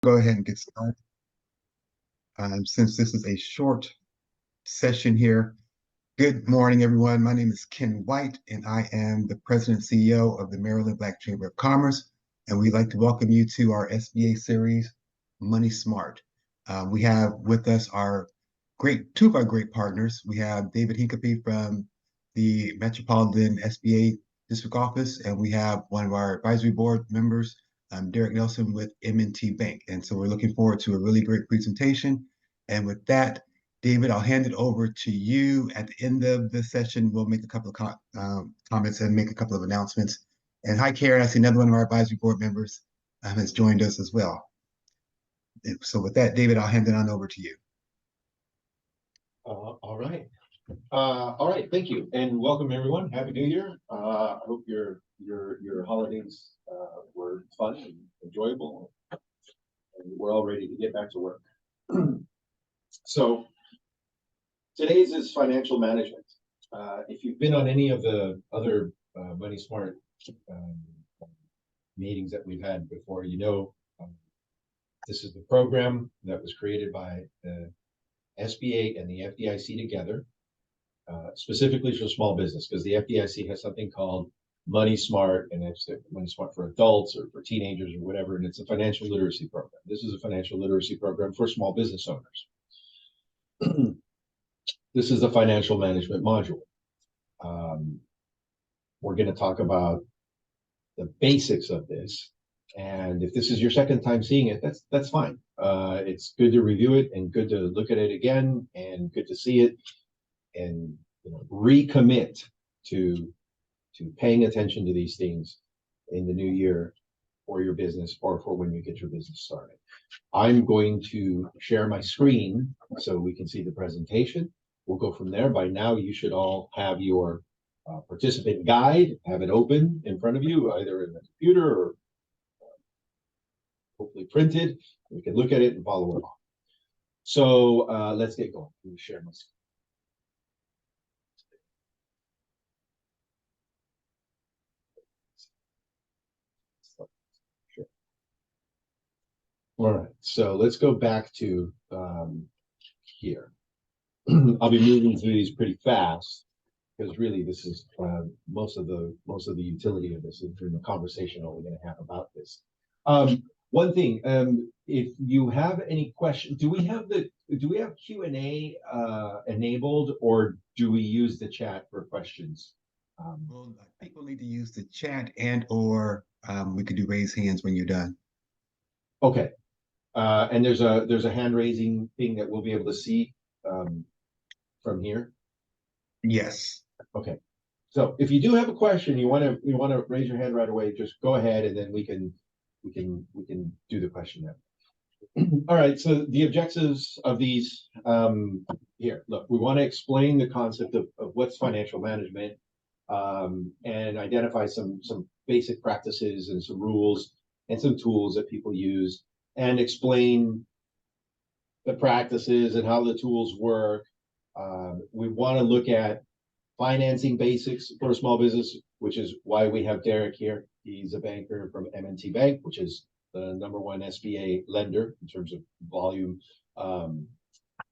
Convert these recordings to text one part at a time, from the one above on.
Go ahead and get started. Since this is a short session here, good morning, everyone. My name is Ken White, and I am the President and CEO of the Maryland Black Chamber of Commerce. And we'd like to welcome you to our SBA series, Money Smart. We have with us two of our great partners. We have David Hincapie from the Metropolitan SBA District Office, and we have one of our advisory board members, Derek Nelson with M&T Bank. And so we're looking forward to a really great presentation. And with that, David, I'll hand it over to you. At the end of the session, we'll make a couple of comments and make a couple of announcements. And hi, Karen. I see another one of our advisory board members has joined us as well. So with that, David, I'll hand it on over to you. All right. Thank you, and welcome everyone. Happy New Year. I hope your holidays were fun and enjoyable, and we're all ready to get back to work. So today's is financial management. If you've been on any of the other Money Smart meetings that we've had before, you know this is the program that was created by the SBA and the FDIC together, specifically for small business, because the FDIC has something called Money Smart, and it's Money Smart for adults or for teenagers or whatever, and it's a financial literacy program. This is a financial literacy program for small business owners. This is the financial management module. We're going to talk about the basics of this, and if this is your second time seeing it, that's fine. It's good to review it and good to look at it again and good to see it and recommit to paying attention to these things in the new year for your business or for when you get your business started. I'm going to share my screen so we can see the presentation. We'll go from there. By now, you should all have your participant guide, have it open in front of you, either in the computer or hopefully printed. You can look at it and follow along. So let's get going. Let me share my screen. Sure. All right, so let's go back to here. I'll be moving through these pretty fast because really this is most of the utility of this is in the conversation that we're going to have about this. One thing, if you have any questions, do we have Q&A enabled, or do we use the chat for questions? Well, I think we'll need to use the chat or we could do raise hands when you're done. Okay, and there's a hand raising thing that we'll be able to see from here. Yes. Okay, so if you do have a question, you want to raise your hand right away, just go ahead, and then we can do the question now. All right, so the objectives of these here. Look, we want to explain the concept of what's financial management and identify some basic practices and some rules and some tools that people use, and explain the practices and how the tools work. We want to look at financing basics for a small business, which is why we have Derek here. He's a banker from M&T Bank, which is the #1 SBA lender in terms of volume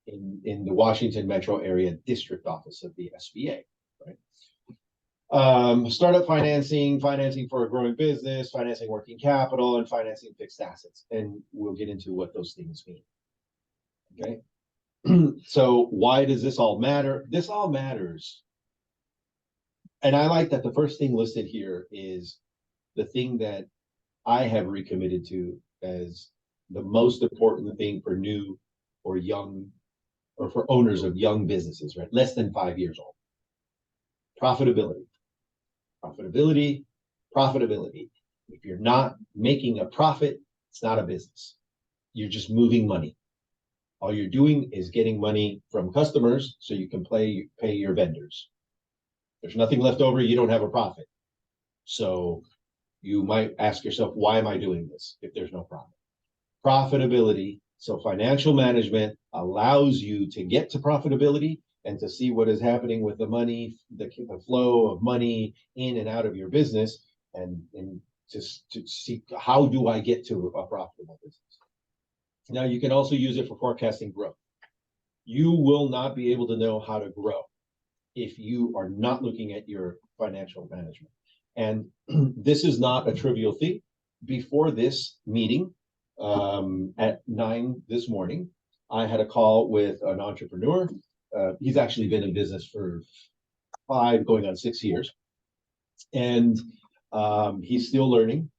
in the Washington metro area district office of the SBA, right? Startup financing for a growing business, financing working capital, and financing fixed assets. And we'll get into what those things mean. Okay. So why does this all matter? This all matters. And I like that the first thing listed here is the thing that I have recommitted to as the most important thing for new or young or for owners of young businesses, right? Less than 5 years old. Profitability. If you're not making a profit, it's not a business. You're just moving money. All you're doing is getting money from customers so you can pay your vendors. There's nothing left over, you don't have a profit. So you might ask yourself, why am I doing this if there's no profit? Profitability. So financial management allows you to get to profitability and to see what is happening with the money, the flow of money in and out of your business, and to see how do I get to a profitable business. Now, you can also use it for forecasting growth. You will not be able to know how to grow if you are not looking at your financial management. And this is not a trivial thing. Before this meeting, at 9 this morning, I had a call with an entrepreneur. He's actually been in business for 5, going on 6 years. And he's still learning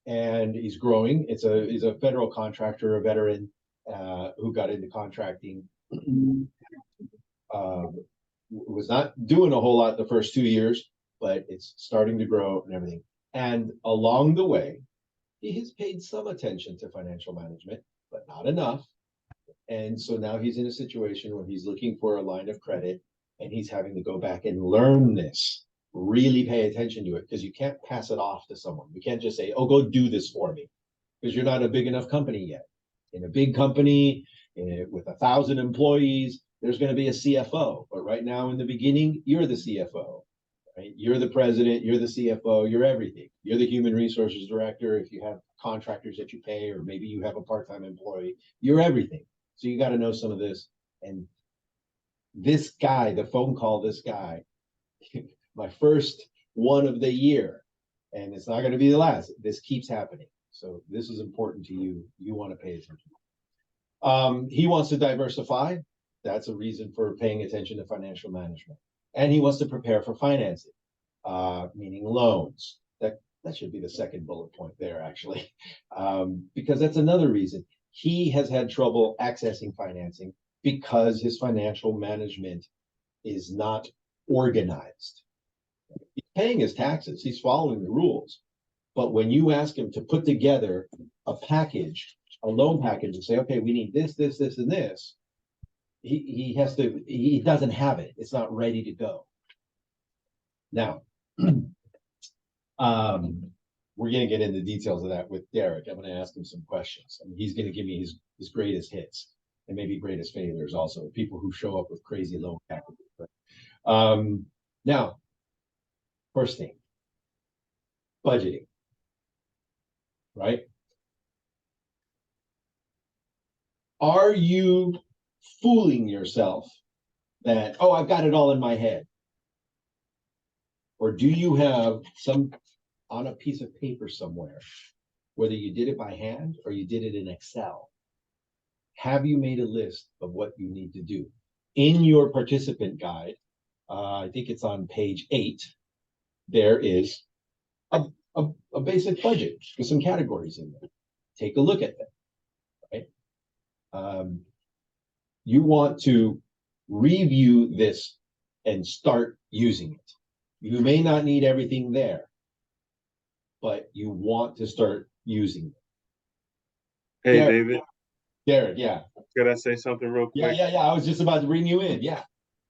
and he's growing. He's a federal contractor, a veteran who got into contracting. Was not doing a whole lot the first 2 years, but it's starting to grow and everything. And along the way, he has paid some attention to financial management, but not enough. And so now he's in a situation where he's looking for a line of credit and he's having to go back and learn this, really pay attention to it, because you can't pass it off to someone. You can't just say, oh, go do this for me, because you're not a big enough company yet. In a big company with 1,000 employees, there's going to be a CFO. But right now in the beginning, you're the CFO. Right? You're the president, you're the CFO, you're everything. You're the human resources director. If you have contractors that you pay, or maybe you have a part-time employee, you're everything. So you got to know some of this. And this guy, the phone call, this guy, my first one of the year, and it's not going to be the last. This keeps happening. So this is important to you. You want to pay attention. He wants to diversify. That's a reason for paying attention to financial management. And he wants to prepare for financing, meaning loans. That should be the second bullet point there, actually, because that's another reason. He has had trouble accessing financing because his financial management is not organized. He's paying his taxes. He's following the rules. But when you ask him to put together a package, a loan package, and say, okay, we need this, this, this, and this, he doesn't have it. It's not ready to go. Now, we're going to get into details of that with Derek. I'm going to ask him some questions. I mean, he's going to give me his greatest hits and maybe greatest failures also, people who show up with crazy loan packages. But, now, first thing, budgeting, right? Are you fooling yourself that, oh, I've got it all in my head? Or do you have some on a piece of paper somewhere, whether you did it by hand or you did it in Excel? Have you made a list of what you need to do? In your participant guide, I think it's on page 8, there is a basic budget with some categories in there. Take a look at them, right? You want to review this and start using it. You may not need everything there, but you want to start using it. Hey, Derek, David, Derek, yeah. could I say something real quick? Yeah. I was just about to bring you in. Yeah.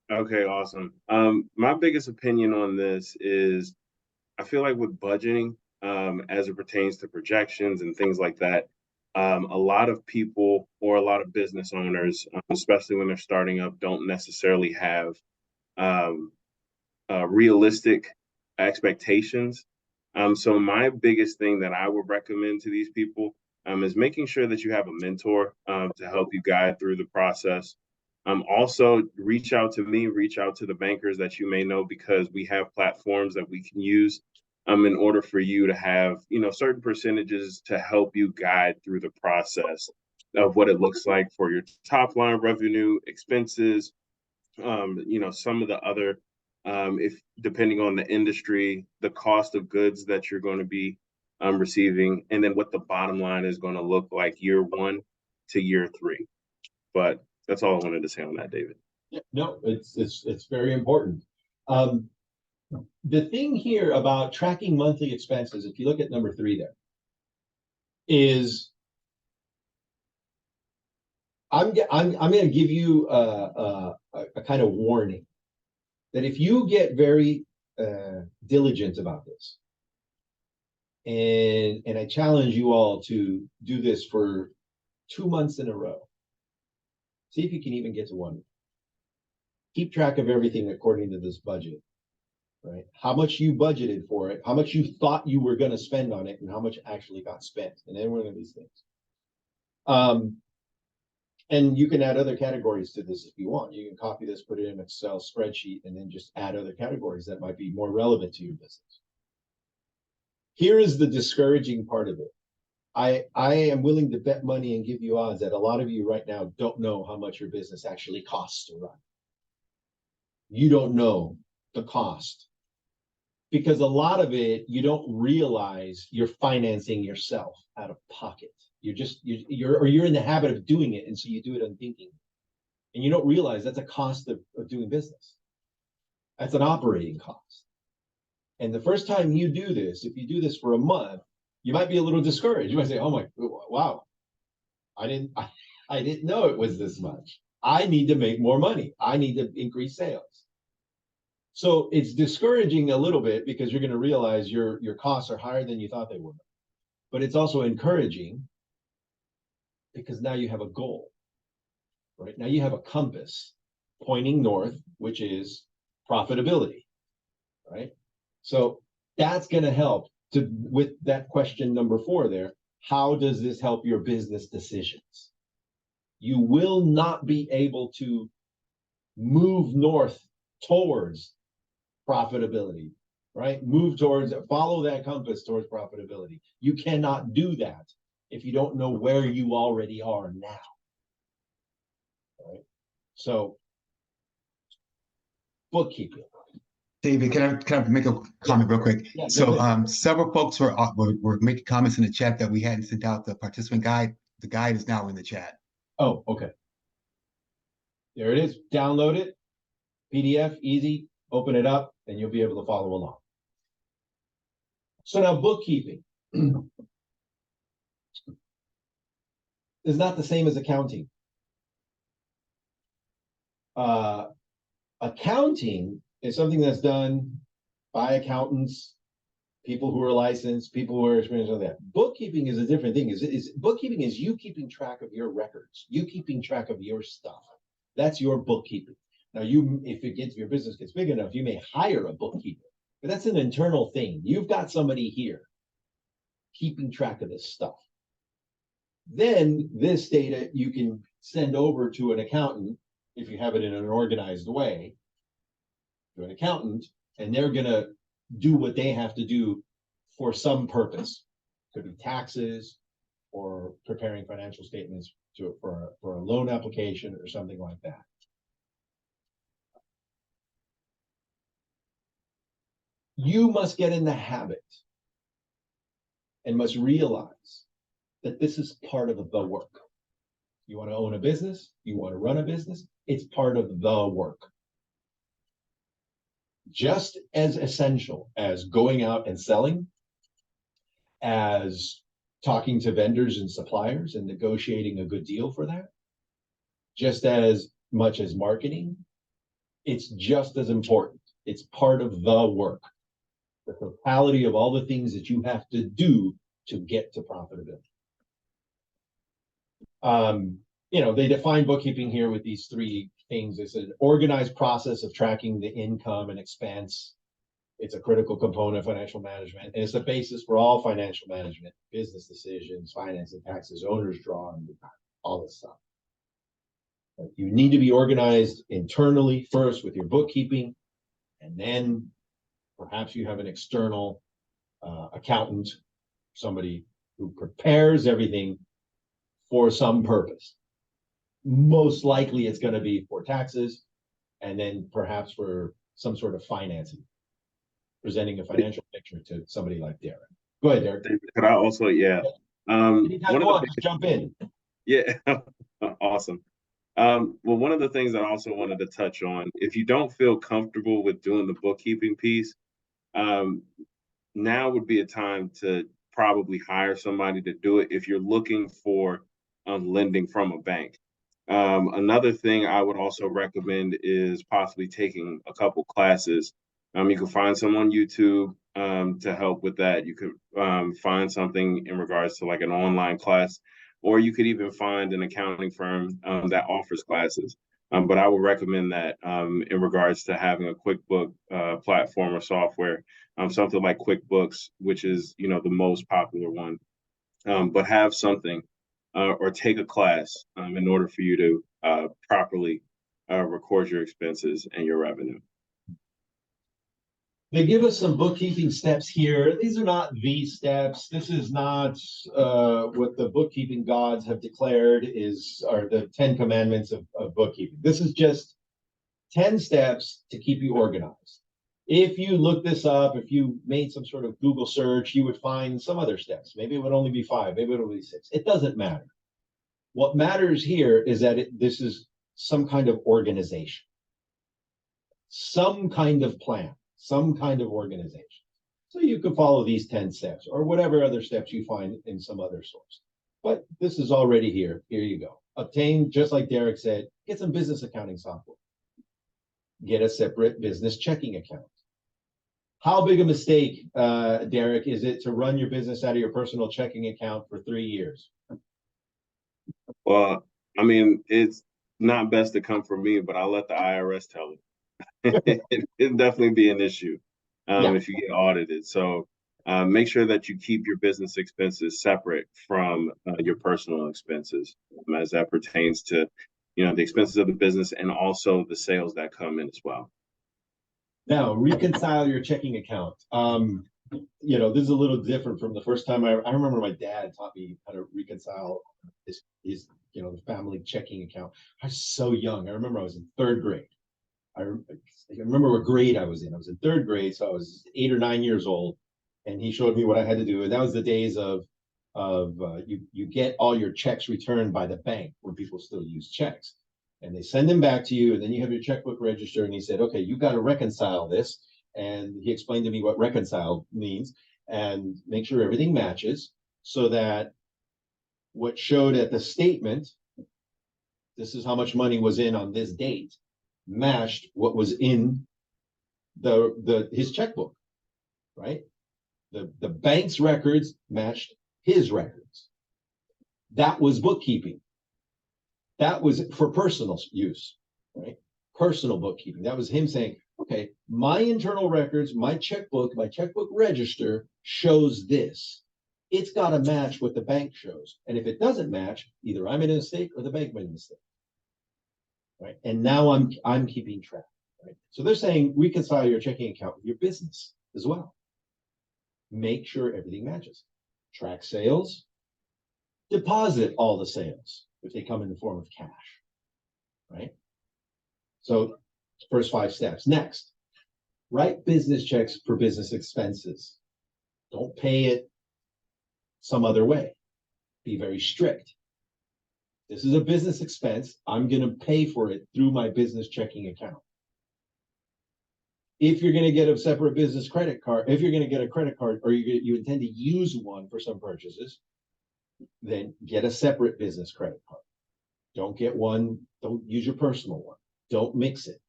Okay, awesome. My biggest opinion on this is I feel like with budgeting, as it pertains to projections and things like that, a lot of people or a lot of business owners, especially when they're starting up, don't necessarily have realistic expectations. So my biggest thing that I would recommend to these people is making sure that you have a mentor to help you guide through the process. Also, reach out to me, reach out to the bankers that you may know, because we have platforms that we can use in order for you to have, certain percentages to help you guide through the process of what it looks like for your top line revenue, expenses, some of the other, if depending on the industry, the cost of goods that you're going to be receiving, and then what the bottom line is going to look like year 1 to year 3. But that's all I wanted to say on that, David. No, it's very important. The thing here about tracking monthly expenses, if you look at number 3 there, is I'm going to give you a kind of warning that if you get very diligent about this, and I challenge you all to do this for 2 months in a row, see if you can even get to 1. Keep track of everything according to this budget, right? How much you budgeted for it, how much you thought you were going to spend on it, and how much actually got spent in any one of these things. And you can add other categories to this if you want. You can copy this, put it in an Excel spreadsheet, and then just add other categories that might be more relevant to your business. Here is the discouraging part of it. I am willing to bet money and give you odds that a lot of you right now don't know how much your business actually costs to run. You don't know the cost, because a lot of it you don't realize you're financing yourself out of pocket. You're in the habit of doing it, and so you do it unthinking, and you don't realize that's a cost of doing business. That's an operating cost. And the first time you do this, if you do this for a month, you might be a little discouraged. You might say, "Oh my, wow, I didn't know it was this much. I need to make more money. I need to increase sales." So it's discouraging a little bit because you're going to realize your costs are higher than you thought they were. But it's also encouraging because now you have a goal, right? Now you have a compass pointing north, which is profitability, right? So that's going to help with that question number 4 there. How does this help your business decisions? You will not be able to move north towards profitability, right? Follow that compass towards profitability. You cannot do that if you don't know where you already are now, right? So, bookkeeping. David, can I make a comment real quick? Yeah, so several folks were making comments in the chat that we hadn't sent out the participant guide. The guide is now in the chat. Oh, okay. There it is. Download it. PDF, easy. Open it up, and you'll be able to follow along. So now bookkeeping is not the same as accounting. Accounting is something that's done by accountants, people who are licensed, people who are experienced with that. Bookkeeping is a different thing. Bookkeeping is you keeping track of your records, you keeping track of your stuff. That's your bookkeeping. Now, if your business gets big enough, you may hire a bookkeeper, but that's an internal thing. You've got somebody here keeping track of this stuff. Then this data you can send over to an accountant if you have it in an organized way, to an accountant, and they're going to do what they have to do for some purpose. Could be taxes or preparing financial statements for a loan application or something like that. You must get in the habit and must realize that this is part of the work. You want to own a business, you want to run a business, it's part of the work. Just as essential as going out and selling, as talking to vendors and suppliers and negotiating a good deal for that, just as much as marketing, it's just as important. It's part of the work. The totality of all the things that you have to do to get to profitability. They define bookkeeping here with these 3 things. It's an organized process of tracking the income and expense. It's a critical component of financial management, and it's the basis for all financial management, business decisions, finance and taxes, owner's draw, and all this stuff. You need to be organized internally first with your bookkeeping, and then perhaps you have an external accountant, somebody who prepares everything for some purpose. Most likely it's going to be for taxes, and then perhaps for some sort of financing, presenting a financial picture to somebody like Derek. Go ahead, Derek. Could I also, Anytime you want, just jump in. Yeah, awesome. Well, one of the things I also wanted to touch on, if you don't feel comfortable with doing the bookkeeping piece, now would be a time to probably hire somebody to do it if you're looking for lending from a bank. Another thing I would also recommend is possibly taking a couple classes. You can find some on YouTube to help with that. You could find something in regards to like an online class, or you could even find an accounting firm that offers classes. But I would recommend that in regards to having a QuickBook platform or software, something like QuickBooks, which is the most popular one. But have something or take a class in order for you to properly record your expenses and your revenue. They give us some bookkeeping steps here. These are not the steps. This is not what the bookkeeping gods have declared are the 10 commandments of bookkeeping. This is just 10 steps to keep you organized. If you look this up, if you made some sort of Google search, you would find some other steps. Maybe it would only be 5, maybe it'll be 6. It doesn't matter. What matters here is that this is some kind of organization, some kind of plan, some kind of organization. So you could follow these 10 steps or whatever other steps you find in some other source. But this is already here. Here you go. Obtain, just like Derek said, get some business accounting software. Get a separate business checking account. How big a mistake, Derek, is it to run your business out of your personal checking account for 3 years? Well, I mean, it's not best to come from me, but I'll let the IRS tell it. It'd definitely be an issue if you get audited. So make sure that you keep your business expenses separate from your personal expenses as that pertains to, the expenses of the business and also the sales that come in as well. Now, reconcile your checking account. This is a little different from the first time I remember my dad taught me how to reconcile his the family checking account. I was so young. I remember I was in 3rd grade. I remember what grade I was in. I was in 3rd grade, so I was 8 or 9 years old, and he showed me what I had to do. And that was the days of you get all your checks returned by the bank when people still use checks, and they send them back to you, and then you have your checkbook register. And he said, "Okay, you got to reconcile this." And he explained to me what reconcile means and make sure everything matches so that what showed at the statement, this is how much money was in on this date, matched what was in his checkbook, right? The bank's records matched his records. That was bookkeeping. That was for personal use, right? Personal bookkeeping. That was him saying, okay, my internal records, my checkbook register shows this. It's got to match what the bank shows. And if it doesn't match, either I made a mistake or the bank made a mistake. Right? And now I'm keeping track. Right? So they're saying reconcile your checking account with your business as well. Make sure everything matches. Track sales. Deposit all the sales if they come in the form of cash. Right? So first 5 steps. Next, write business checks for business expenses. Don't pay it some other way. Be very strict. This is a business expense. I'm going to pay for it through my business checking account. If you're going to get a separate business credit card, if you're going to get a credit card or you intend to use one for some purchases, then get a separate business credit card. Don't get one. Don't use your personal one. Don't mix it.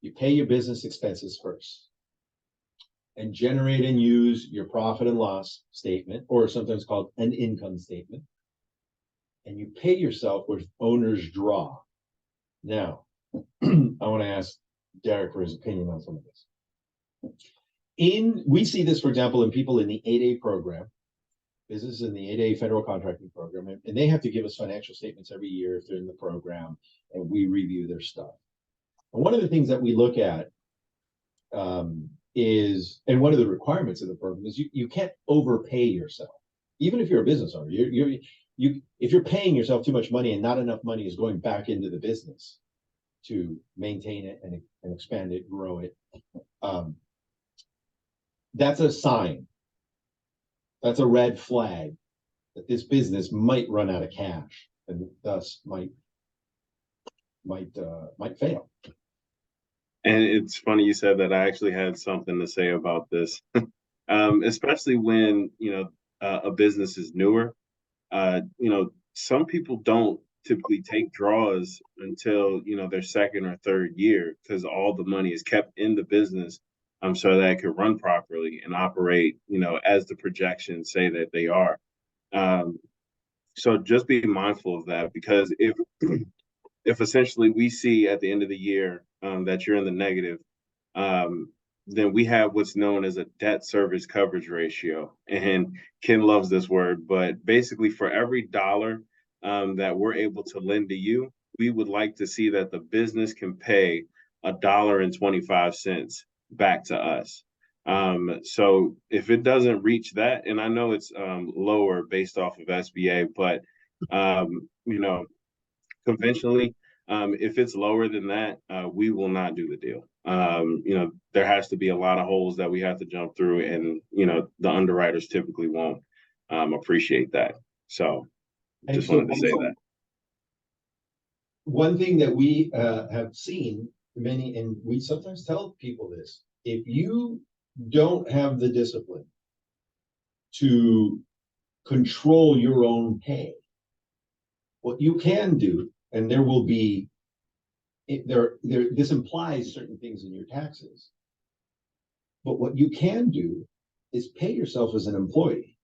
You pay your business expenses first and generate and use your profit and loss statement, or sometimes called an income statement. And you pay yourself with owner's draw. Now, I want to ask Derek for his opinion on some of this. We see this, for example, in people in the 8A program, businesses in the 8A federal contracting program, and they have to give us financial statements every year if they're in the program, and we review their stuff. And one of the things that we look at is, and one of the requirements of the program is you can't overpay yourself. Even if you're a business owner, if you're paying yourself too much money and not enough money is going back into the business to maintain it and expand it, grow it, that's a sign. That's a red flag that this business might run out of cash and thus might fail. And it's funny you said that. I actually had something to say about this, especially when a business is newer. Some people don't typically take draws until their 2nd or 3rd year, because all the money is kept in the business so that it can run properly and operate as the projections say that they are. So just be mindful of that, because if essentially we see at the end of the year that you're in the negative, then we have what's known as a debt service coverage ratio. And Ken loves this word, but basically for every dollar that we're able to lend to you, we would like to see that the business can pay $1.25 back to us. So if it doesn't reach that, and I know it's lower based off of SBA, but conventionally, if it's lower than that, we will not do the deal. There has to be a lot of holes that we have to jump through, and the underwriters typically won't appreciate that. So, just wanted to say that. One thing that we have seen many, and we sometimes tell people this: if you don't have the discipline to control your own pay, what you can do, and there will be this implies certain things in your taxes, but what you can do is pay yourself as an employee.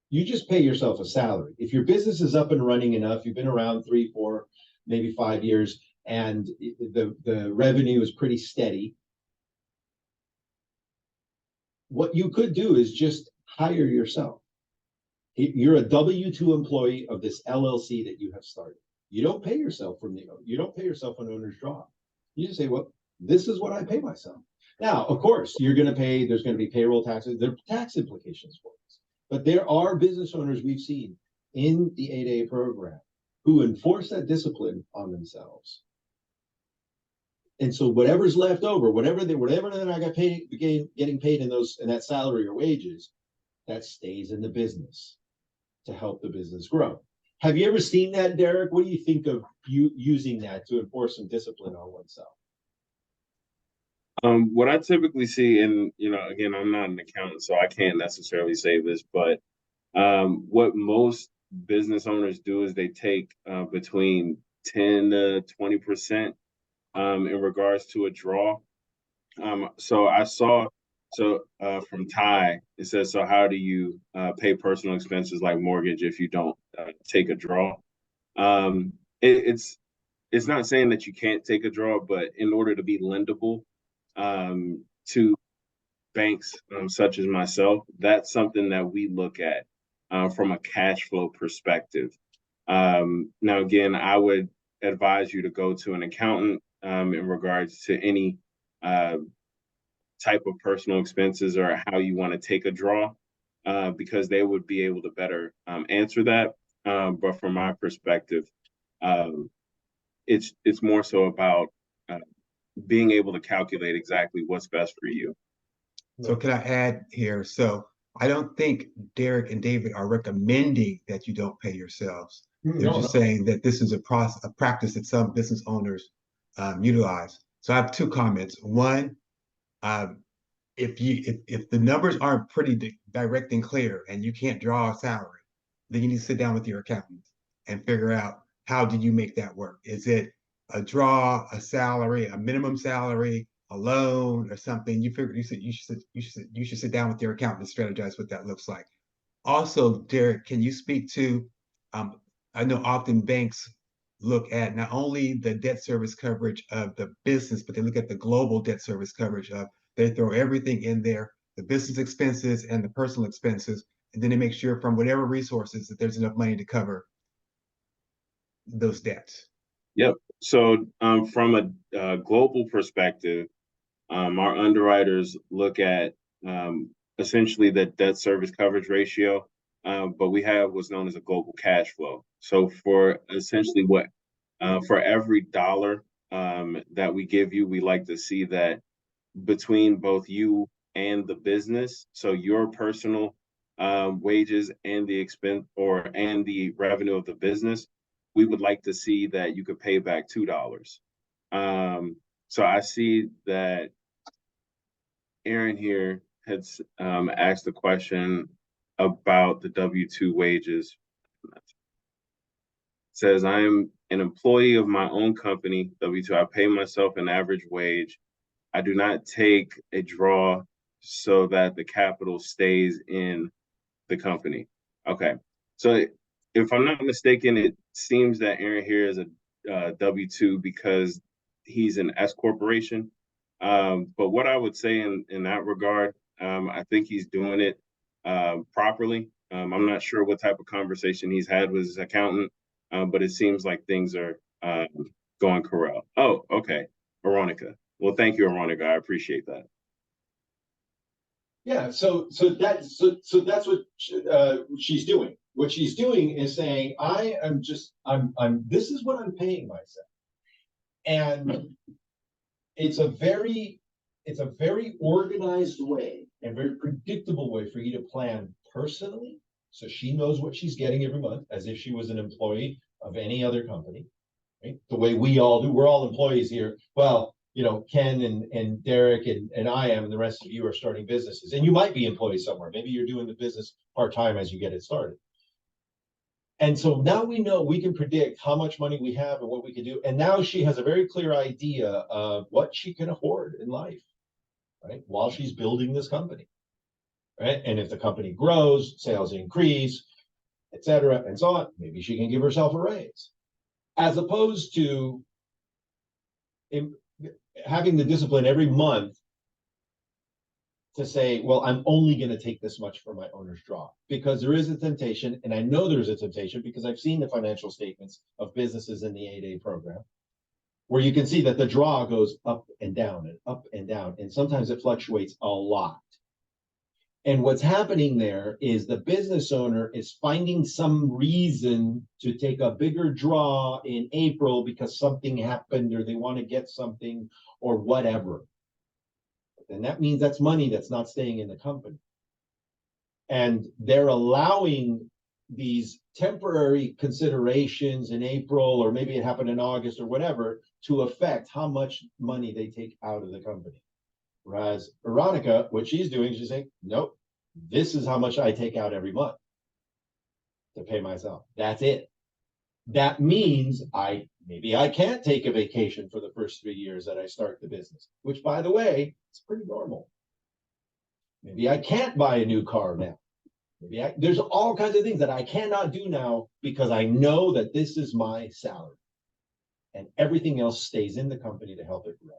You just pay yourself a salary. If your business is up and running enough, you've been around 3, 4, maybe 5 years, and the revenue is pretty steady, what you could do is just hire yourself. You're a W-2 employee of this LLC that you have started. You don't pay yourself you don't pay yourself an owner's draw. You just say, well, this is what I pay myself. Now, of course, there's going to be payroll taxes. There are tax implications for this. But there are business owners we've seen in the 8A program who enforce that discipline on themselves. And so whatever's left over, whatever they're not getting paid in that salary or wages, that stays in the business to help the business grow. Have you ever seen that, Derek? What do you think of you using that to enforce some discipline on oneself? What I typically see, and again, I'm not an accountant, so I can't necessarily say this, but what most business owners do is they take between 10 to 20% in regards to a draw. So I saw, from Ty, it says, so how do you pay personal expenses like mortgage if you don't take a draw? It's not saying that you can't take a draw, but in order to be lendable to banks such as myself, that's something that we look at from a cash flow perspective. Now, again, I would advise you to go to an accountant in regards to any type of personal expenses or how you want to take a draw, because they would be able to better answer that. But from my perspective, it's more so about being able to calculate exactly what's best for you. So can I add here? So I don't think Derek and David are recommending that you don't pay yourselves. They're just saying that this is a practice that some business owners utilize. So I have two comments. One, if the numbers aren't pretty direct and clear and you can't draw a salary, then you need to sit down with your accountant and figure out, how do you make that work? Is it a draw, a salary, a minimum salary, a loan, or something? You should sit down with your accountant and strategize what that looks like. Also, Derek, can you speak to, I know often banks look at not only the debt service coverage of the business, but they look at the global debt service coverage of, they throw everything in there, the business expenses and the personal expenses, and then they make sure from whatever resources that there's enough money to cover those debts. Yep. So from a global perspective, our underwriters look at essentially the debt service coverage ratio, but we have what's known as a global cash flow. So for essentially for every dollar that we give you, we like to see that between both you and the business, so your personal wages and the expense and the revenue of the business, we would like to see that you could pay back $2. So I see that Aaron here had asked a question about the W-2 wages. It says, I am an employee of my own company, W-2. I pay myself an average wage. I do not take a draw so that the capital stays in the company. Okay. So if I'm not mistaken, it seems that Aaron here is a W-2 because he's an S corporation. But what I would say in that regard, I think he's doing it properly. I'm not sure what type of conversation he's had with his accountant, but it seems like things are going correct. Oh, okay, Veronica. Well, thank you, Veronica. I appreciate that. Yeah, so that's what she's doing. What she's doing is saying, this is what I'm paying myself, and it's a very organized way and very predictable way for you to plan personally. So she knows what she's getting every month, as if she was an employee of any other company, right? The way we all do. We're all employees here. Well, Ken and Derek and I am, and the rest of you are starting businesses. And you might be employees somewhere. Maybe you're doing the business part-time as you get it started. And so now we know we can predict how much money we have and what we can do. And now she has a very clear idea of what she can afford in life, right? While she's building this company, right? And if the company grows, sales increase, et cetera, and so on, maybe she can give herself a raise. As opposed to having the discipline every month to say, well, I'm only going to take this much for my owner's draw, because there is a temptation, and I know there's a temptation because I've seen the financial statements of businesses in the 8A program, where you can see that the draw goes up and down and up and down, and sometimes it fluctuates a lot. And what's happening there is the business owner is finding some reason to take a bigger draw in April because something happened or they want to get something or whatever. And that means that's money that's not staying in the company. And they're allowing these temporary considerations in April, or maybe it happened in August or whatever, to affect how much money they take out of the company. Whereas Veronica, what she's doing, she's saying, nope, this is how much I take out every month to pay myself. That's it. That means maybe I can't take a vacation for the first 3 years that I start the business, which, by the way, it's pretty normal. Maybe I can't buy a new car now. There's all kinds of things that I cannot do now because I know that this is my salary and everything else stays in the company to help it grow.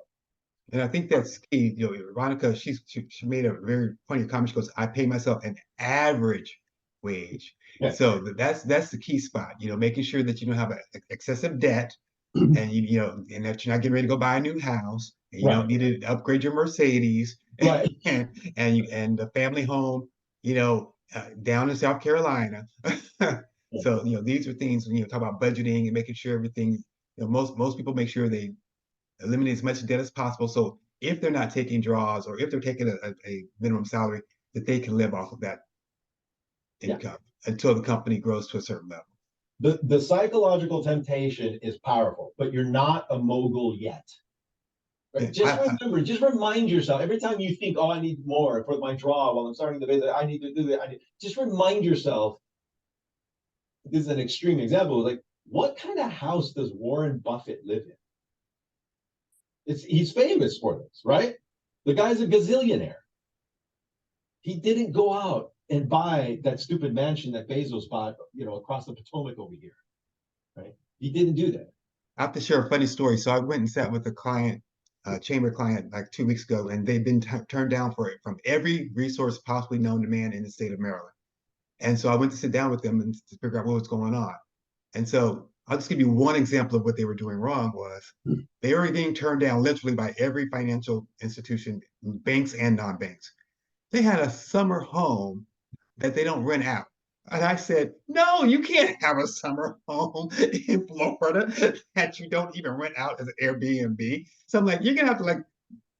And I think that's key. Veronica, she made a very funny comment. She goes, "I pay myself an average wage." Yeah. So that's the key spot. Making sure that you don't have excessive debt, and and that you're not getting ready to go buy a new house. And you don't need to upgrade your Mercedes, right? and the family home, down in South Carolina. So these are things when you talk about budgeting and making sure everything. Most people make sure they eliminate as much debt as possible. So if they're not taking draws, or if they're taking a minimum salary, that they can live off of that income until the company grows to a certain level. The psychological temptation is powerful, but you're not a mogul yet. Right? Yeah, just remind yourself every time you think, oh, I need more for my draw while I'm starting the business, I need to do that. Just remind yourself, this is an extreme example, like, what kind of house does Warren Buffett live in? He's famous for this, right? The guy's a gazillionaire. He didn't go out and buy that stupid mansion that Bezos bought, across the Potomac over here, right? He didn't do that. I have to share a funny story. So I went and sat with a client, chamber client, like 2 weeks ago, and they've been turned down for it from every resource possibly known to man in the state of Maryland. And so I went to sit down with them and to figure out what was going on. And so I'll just give you one example of what they were doing wrong. Was they were getting turned down literally by every financial institution, banks and non-banks. They had a summer home that they don't rent out. And I said, no, you can't have a summer home in Florida that you don't even rent out as an Airbnb. So I'm like, you're gonna have to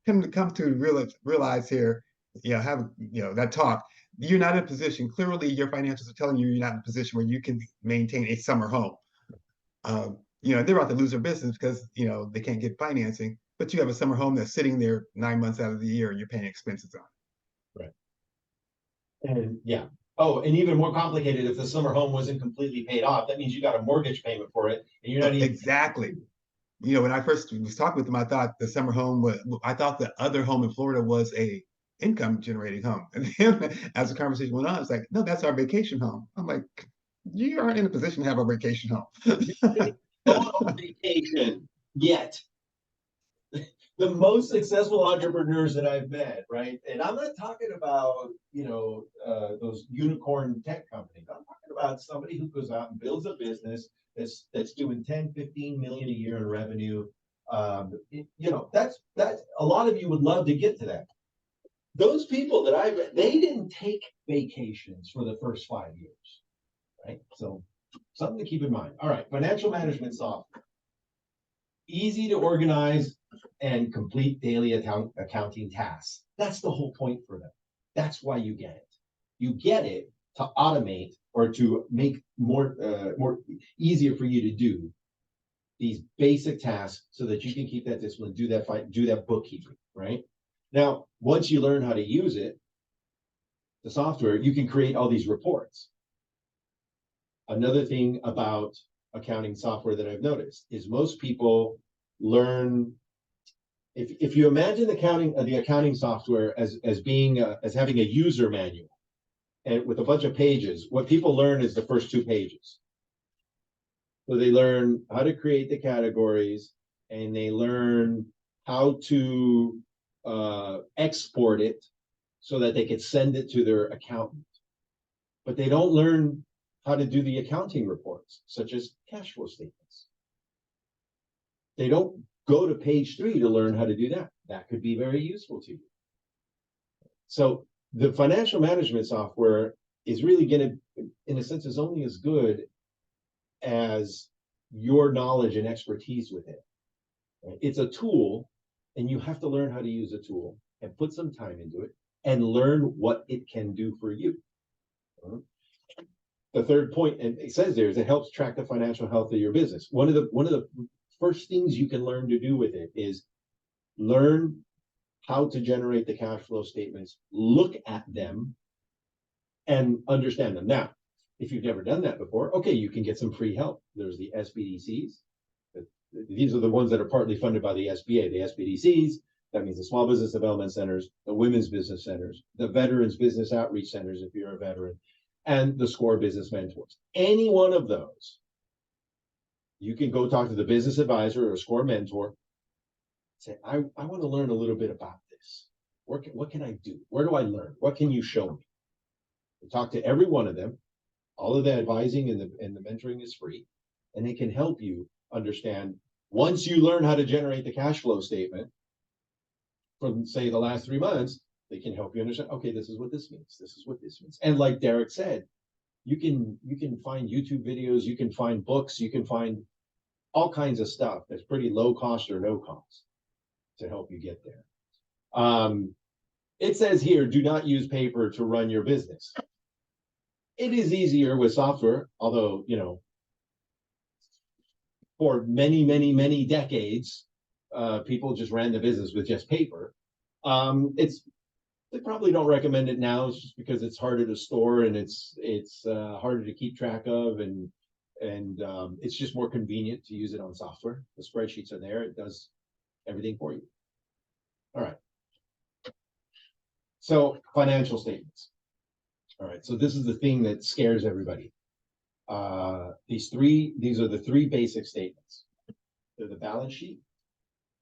come to realize here, have that talk. You're not in a position. Clearly, your financials are telling you you're not in a position where you can maintain a summer home. They're about to lose their business because they can't get financing. But you have a summer home that's sitting there 9 months out of the year, and you're paying expenses on it. Right. And yeah. Oh, and even more complicated, if the summer home wasn't completely paid off, that means you got a mortgage payment for it, and you're not even exactly. When I first was talking with them, I thought the summer home I thought the other home in Florida was a income generating home. And then as the conversation went on, it's like, no, that's our vacation home. I'm like, you aren't in a position to have a vacation home. Go on vacation yet. the most successful entrepreneurs that I've met, right? And I'm not talking about, those unicorn tech companies. I'm talking about somebody who goes out and builds a business that's doing 10, 15 million a year in revenue. That's a lot of you would love to get to that. Those people that they didn't take vacations for the first 5 years, right? So something to keep in mind. All right, financial management software. Easy to organize and complete daily accounting tasks. That's the whole point for them. That's why you get it. You get it to automate or to make more easier for you to do these basic tasks so that you can keep that discipline, do that bookkeeping, right? Now, once you learn how to use it, the software, you can create all these reports. Another thing about accounting software that I've noticed is most people learn, if you imagine the accounting software as being as having a user manual and with a bunch of pages, what people learn is the first 2 pages. So they learn how to create the categories and they learn how to export it so that they could send it to their accountant. But they don't learn how to do the accounting reports, such as cash flow statements. They don't go to page 3 to learn how to do that. That could be very useful to you. So the financial management software is really going to, in a sense, is only as good as your knowledge and expertise with it. It's a tool, and you have to learn how to use a tool and put some time into it and learn what it can do for you. The third point, and it says there, is it helps track the financial health of your business. One of the first things you can learn to do with it is learn how to generate the cash flow statements, look at them, and understand them. Now, if you've never done that before, okay, you can get some free help. There's the SBDCs. These are the ones that are partly funded by the SBA. The SBDCs, that means the Small Business Development Centers, the Women's Business Centers, the Veterans Business Outreach Centers, if you're a veteran, and the SCORE Business Mentors. Any one of those, you can go talk to the business advisor or a SCORE mentor, say, I want to learn a little bit about this. What can I do? Where do I learn? What can you show me? You talk to every one of them. All of the advising and the mentoring is free, and they can help you understand. Once you learn how to generate the cash flow statement from, say, the last 3 months, they can help you understand, okay, this is what this means. This is what this means. And like Derek said, you can find YouTube videos, you can find books, you can find all kinds of stuff that's pretty low cost or no cost to help you get there. It says here, do not use paper to run your business. It is easier with software, although, for many, many, many decades, people just ran the business with just paper. They probably don't recommend it now. It's just because it's harder to store and it's harder to keep track of, and it's just more convenient to use it on software. The spreadsheets are there. It does everything for you. All right. So financial statements. All right. So this is the thing that scares everybody. These are the 3 basic statements. They're the balance sheet,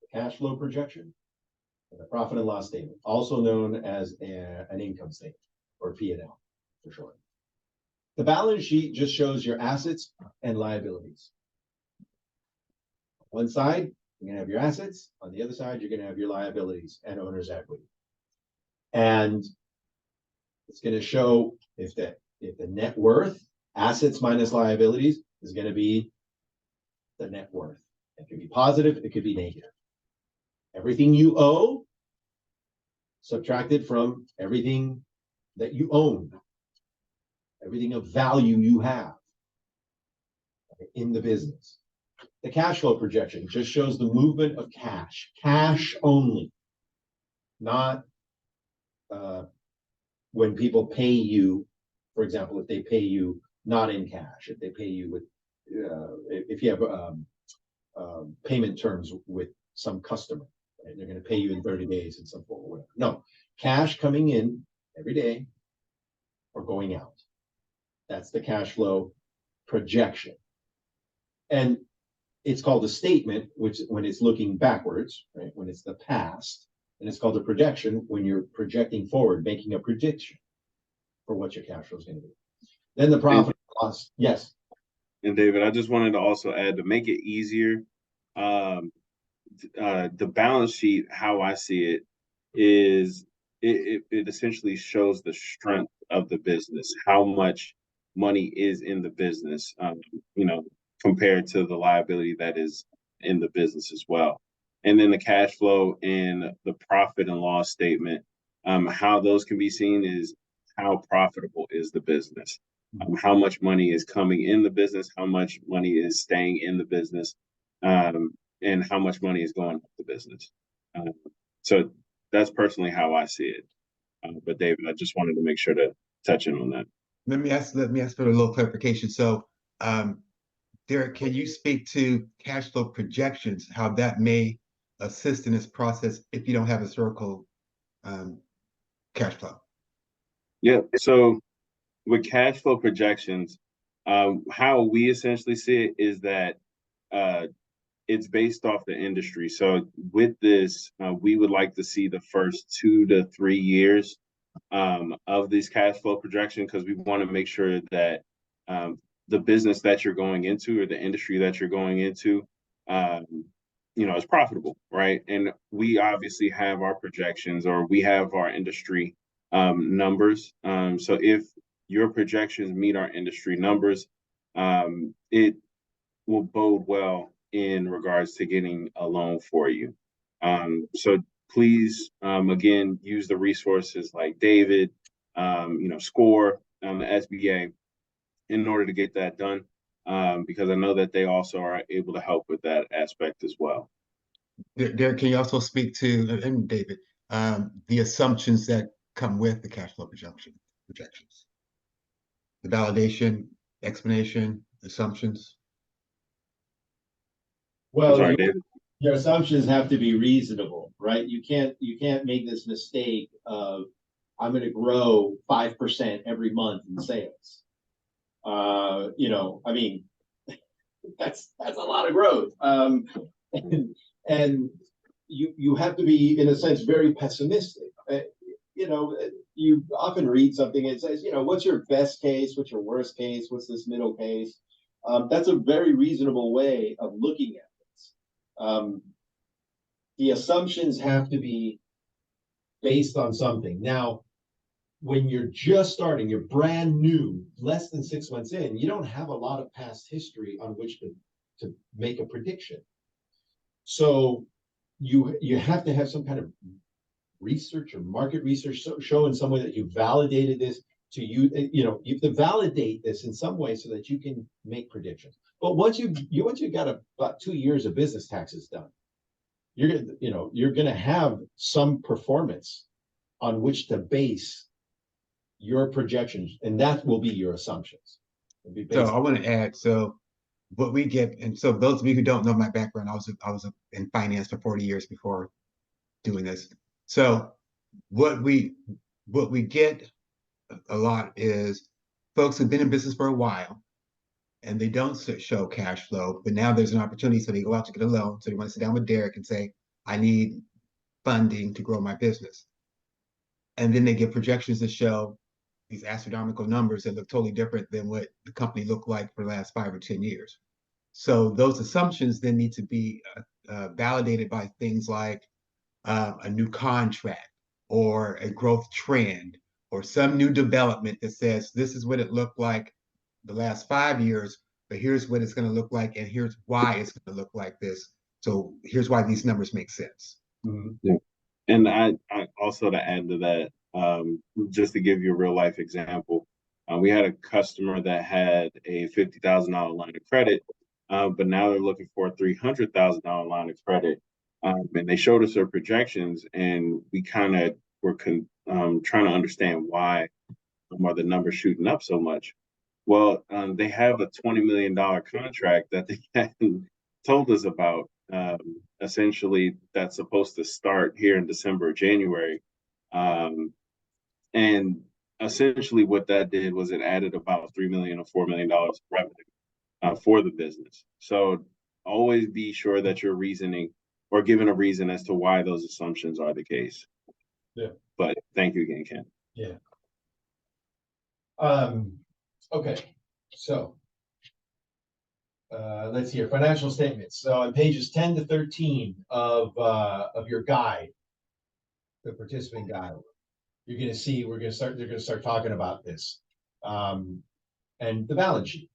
the cash flow projection, and the profit and loss statement, also known as an income statement, or P&L for short. The balance sheet just shows your assets and liabilities. On one side, you're gonna have your assets. On the other side, you're gonna have your liabilities and owner's equity. And it's gonna show if the net worth, assets minus liabilities, is gonna be the net worth. It could be positive, it could be negative. Everything you owe, subtracted from everything that you own, everything of value you have in the business. The cash flow projection just shows the movement of cash only, not when people pay you. For example, if they pay you not in cash, if they pay you with, if you have payment terms with some customer, right? They're going to pay you in 30 days in some form or whatever. No, cash coming in every day or going out. That's the cash flow projection. And it's called a statement, which when it's looking backwards, right? When it's the past, and it's called a projection when you're projecting forward, making a prediction for what your cash flow is going to be. Then the profit and loss. Yes. And David, I just wanted to also add, to make it easier, the balance sheet, how I see it, is it essentially shows the strength of the business, how much money is in the business, compared to the liability that is in the business as well. And then the cash flow and the profit and loss statement, how those can be seen is how profitable is the business, how much money is coming in the business, how much money is staying in the business, and how much money is going to the business. So that's personally how I see it. But David, I just wanted to make sure to touch in on that. Let me ask for a little clarification. So, Derek, can you speak to cash flow projections, how that may assist in this process if you don't have historical cash flow? Yeah. So with cash flow projections, how we essentially see it is that it's based off the industry. So with this, we would like to see the first 2 to 3 years of this cash flow projection, because we want to make sure that the business that you're going into or the industry that you're going into, is profitable, right? And we obviously have our projections, or we have our industry numbers. So if your projections meet our industry numbers, it will bode well in regards to getting a loan for you. So please, again, use the resources like David, SCORE, the SBA, in order to get that done, because I know that they also are able to help with that aspect as well. Derek, can you also speak to, and David, the assumptions that come with the cash flow projections? The validation, explanation, assumptions? Well, sorry, David. Your assumptions have to be reasonable, right? You can't make this mistake of I'm going to grow 5% every month in sales. I mean, that's a lot of growth. And you have to be, in a sense, very pessimistic. You often read something and it says, what's your best case? What's your worst case? What's this middle case? That's a very reasonable way of looking at this. The assumptions have to be based on something. Now, when you're just starting, you're brand new, less than 6 months in, you don't have a lot of past history on which to make a prediction. So you have to have some kind of research or market research show in some way that you validated this to you. You have to validate this in some way so that you can make predictions. But once you got about 2 years of business taxes done, you're gonna have some performance on which to base your projections, and that will be your assumptions. So I want to add, so what we get, and so those of you who don't know my background, I was in finance for 40 years before doing this. So what we get a lot is folks who've been in business for a while and they don't show cash flow, but now there's an opportunity, so they go out to get a loan. So they want to sit down with Derek and say, I need funding to grow my business. And then they get projections that show these astronomical numbers that look totally different than what the company looked like for the last 5 or 10 years. So those assumptions then need to be validated by things like a new contract or a growth trend or some new development that says this is what it looked like the last 5 years, but here's what it's going to look like, and here's why it's going to look like this. So here's why these numbers make sense. Mm-hmm. Yeah. And I also, to add to that, just to give you a real life example, we had a customer that had a $50,000 line of credit, but now they're looking for a $300,000 line of credit. And they showed us their projections, and we kind of were trying to understand why are the numbers shooting up so much. Well, they have a $20 million contract that they hadn't told us about. Essentially, that's supposed to start here in December or January. And essentially what that did was it added about $3 million or $4 million of revenue for the business. So always be sure that you're reasoning or giving a reason as to why those assumptions are the case. Yeah. But thank you again, Ken. Yeah. Okay, so let's see here, financial statements. So on pages 10 to 13 of your guide, the participant guide, you're going to see they're going to start talking about this, and the balance sheet.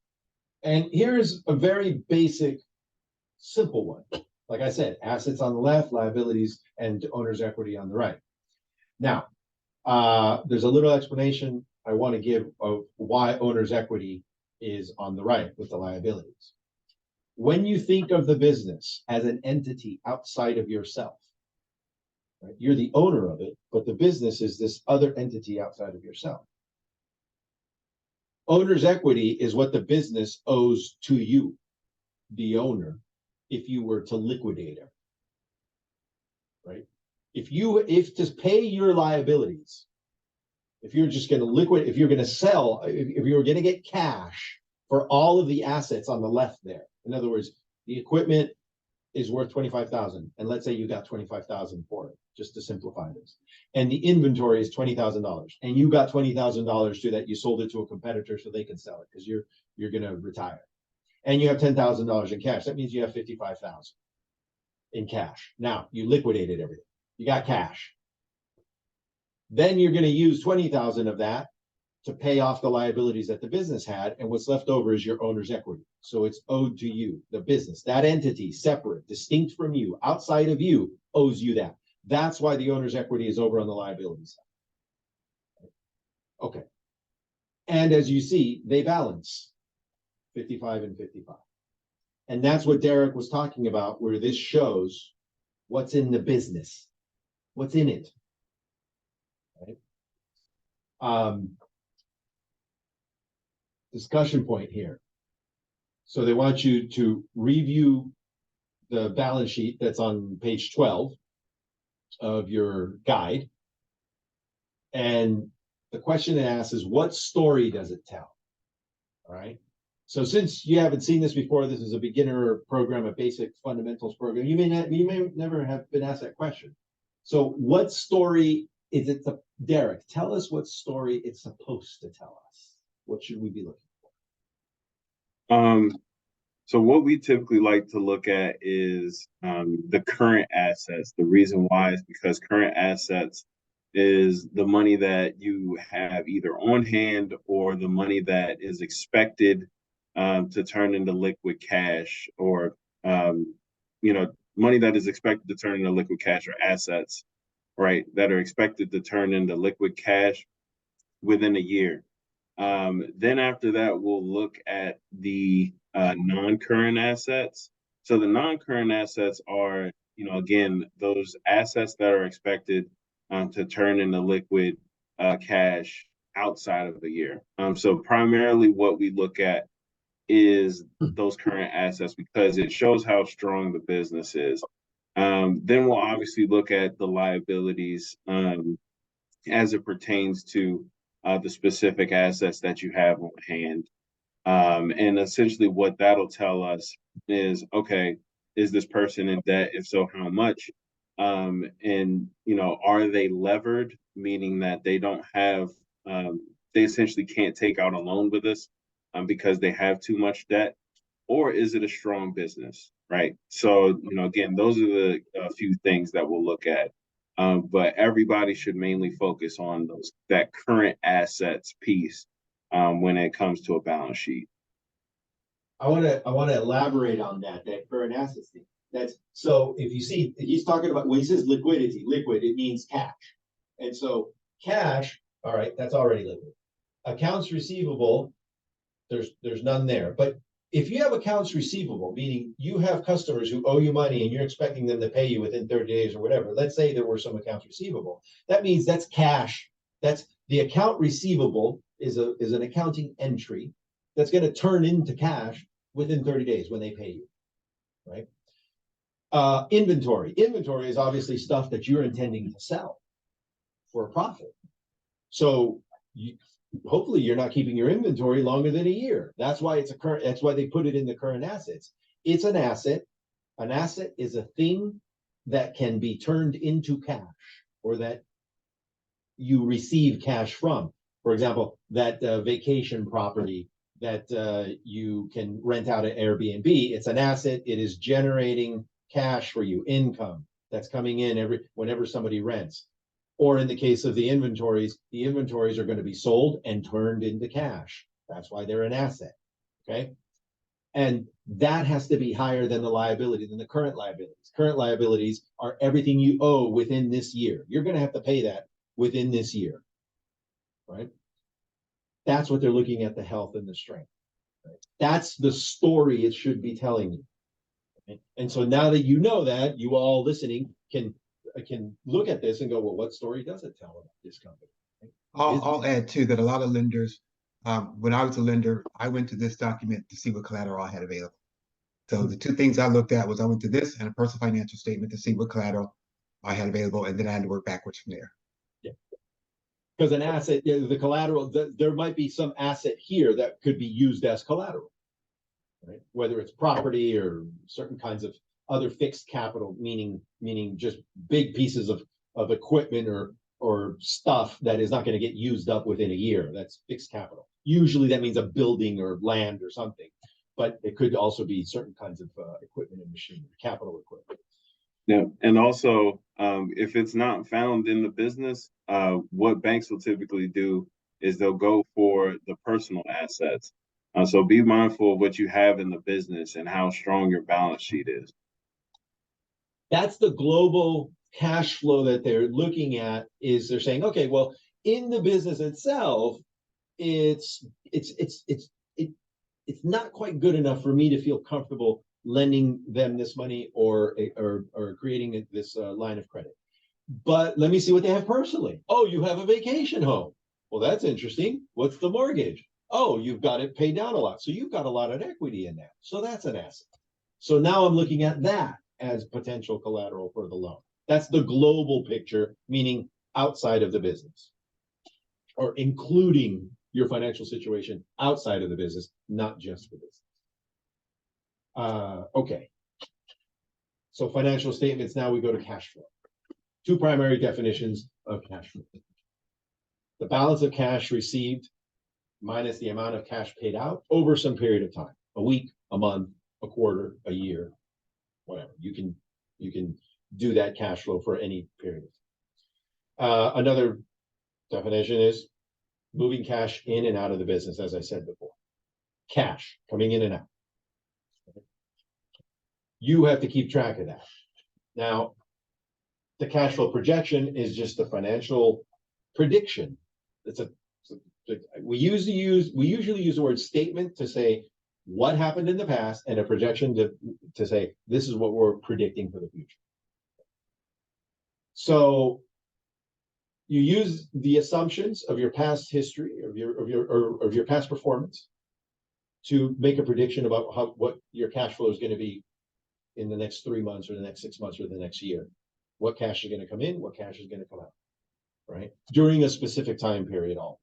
And here's a very basic, simple one. Like I said, assets on the left, liabilities and owner's equity on the right. Now, there's a little explanation I want to give of why owner's equity is on the right with the liabilities. When you think of the business as an entity outside of yourself, right, you're the owner of it, but the business is this other entity outside of yourself. Owner's equity is what the business owes to you, the owner, if you were to liquidate it, right? If to pay your liabilities, if you're just going to liquidate, if you're going to sell, if you're going to get cash for all of the assets on the left there, in other words, the equipment is worth 25,000, and let's say you got 25,000 for it, just to simplify this, and the inventory is $20,000, and you got $20,000 to that, you sold it to a competitor so they can sell it because you're going to retire, and you have $10,000 in cash. That means you have 55,000 in cash. Now you liquidated everything. You got cash. Then you're going to use 20,000 of that to pay off the liabilities that the business had, and what's left over is your owner's equity. So it's owed to you, the business. That entity, separate, distinct from you, outside of you, owes you that. That's why the owner's equity is over on the liability side. Okay. And as you see, they balance 55 and 55. And that's what Derek was talking about, where this shows what's in the business, what's in it. Right? Discussion point here. So they want you to review the balance sheet that's on page 12 of your guide. And the question it asks is, what story does it tell? All right. So since you haven't seen this before, this is a beginner program, a basic fundamentals program. You may never have been asked that question. So what story is it? Derek, tell us what story it's supposed to tell us. What should we be looking for? So what we typically like to look at is the current assets. The reason why is because current assets is the money that you have either on hand or the money that is expected to turn into liquid cash, or money that is expected to turn into liquid cash, or assets, right, that are expected to turn into liquid cash within a year. Then after that, we'll look at the non-current assets. So the non-current assets are, again, those assets that are expected to turn into liquid cash outside of the year. So primarily what we look at is those current assets because it shows how strong the business is. Then we'll obviously look at the liabilities as it pertains to the specific assets that you have on hand. And essentially what that'll tell us is, okay, is this person in debt? If so, how much? And, are they levered, meaning that they don't have, they essentially can't take out a loan with us because they have too much debt? Or is it a strong business, right? So, again, those are the few things that we'll look at. But everybody should mainly focus on that current assets piece when it comes to a balance sheet. I want to elaborate on that current assets thing. So if you see, he's talking about, when he says liquidity, liquid, it means cash. And so cash, all right, that's already liquid. Accounts receivable, there's none there. But if you have accounts receivable, meaning you have customers who owe you money and you're expecting them to pay you within 30 days or whatever, let's say there were some accounts receivable, that means that's cash. That's the account receivable is an accounting entry that's going to turn into cash within 30 days when they pay you, right? Inventory is obviously stuff that you're intending to sell for a profit. So hopefully you're not keeping your inventory longer than a year. That's why that's why they put it in the current assets. It's an asset. An asset is a thing that can be turned into cash, or that you receive cash from. For example, that vacation property that you can rent out at Airbnb, it's an asset. It is generating cash for you, income that's coming in whenever somebody rents. Or in the case of the inventories are going to be sold and turned into cash. That's why they're an asset. Okay. And that has to be higher than the liability, than the current liabilities. Current liabilities are everything you owe within this year. You're going to have to pay that within this year, right? That's what they're looking at, the health and the strength. Right? That's the story it should be telling you. Right? And so now that you know that, you all listening can look at this and go, well, what story does it tell about this company? Right? I'll add too that a lot of lenders, when I was a lender, I went to this document to see what collateral I had available. So the two things I looked at was I went to this and a personal financial statement to see what collateral I had available, and then I had to work backwards from there. Yeah. Because an asset, the collateral, there might be some asset here that could be used as collateral, right? Whether it's property or certain kinds of other fixed capital, meaning just big pieces of equipment or stuff that is not going to get used up within a year. That's fixed capital. Usually that means a building or land or something, but it could also be certain kinds of equipment and machinery, capital equipment. Yeah, and also if it's not found in the business, what banks will typically do is they'll go for the personal assets. So be mindful of what you have in the business and how strong your balance sheet is. That's the global cash flow that they're looking at. Is they're saying, okay, well, in the business itself, it's not quite good enough for me to feel comfortable lending them this money or creating this line of credit. But let me see what they have personally. Oh, you have a vacation home. Well, that's interesting. What's the mortgage? Oh, you've got it paid down a lot. So you've got a lot of equity in that. So that's an asset. So now I'm looking at that as potential collateral for the loan. That's the global picture, meaning outside of the business, or including your financial situation outside of the business, not just the business. Okay. So financial statements, now we go to cash flow. Two primary definitions of cash flow. The balance of cash received minus the amount of cash paid out over some period of time, a week, a month, a quarter, a year, whatever. You can do that cash flow for any period. Another definition is moving cash in and out of the business, as I said before. Cash coming in and out. You have to keep track of that. Now, the cash flow projection is just a financial prediction. We usually use the word statement to say what happened in the past, and a projection to say this is what we're predicting for the future. So you use the assumptions of your past history, of your past performance, to make a prediction about what your cash flow is going to be in the next 3 months or the next 6 months or the next year. What cash is going to come in, what cash is going to come out, right? During a specific time period always.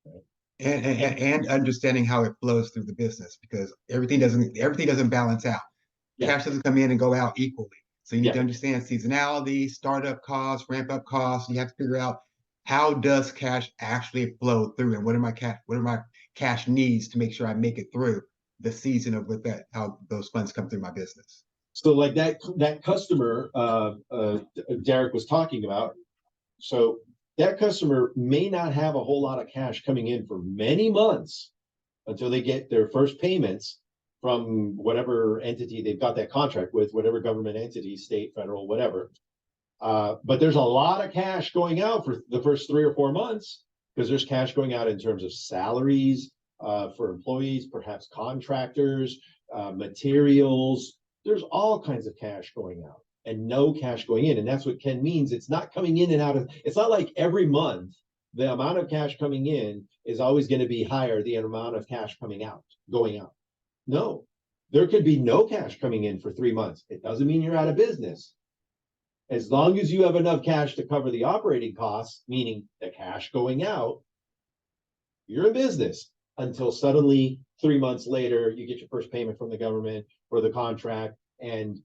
Right? And understanding how it flows through the business, because everything doesn't balance out. Yeah. Cash doesn't come in and go out equally. So you need Yeah. to understand seasonality, startup costs, ramp up costs. You have to figure out how does cash actually flow through, and what are my cash needs to make sure I make it through the season of how those funds come through my business. So like that customer Derek was talking about, so that customer may not have a whole lot of cash coming in for many months until they get their first payments from whatever entity they've got that contract with, whatever government entity, state, federal, whatever. But there's a lot of cash going out for the first 3 or 4 months, because there's cash going out in terms of salaries for employees, perhaps contractors, materials. There's all kinds of cash going out and no cash going in. And that's what Ken means. It's not coming in and out of, it's not like every month the amount of cash coming in is always going to be higher than the amount of cash going out. No, there could be no cash coming in for 3 months. It doesn't mean you're out of business. As long as you have enough cash to cover the operating costs, meaning the cash going out, you're in business until suddenly 3 months later, you get your first payment from the government for the contract, and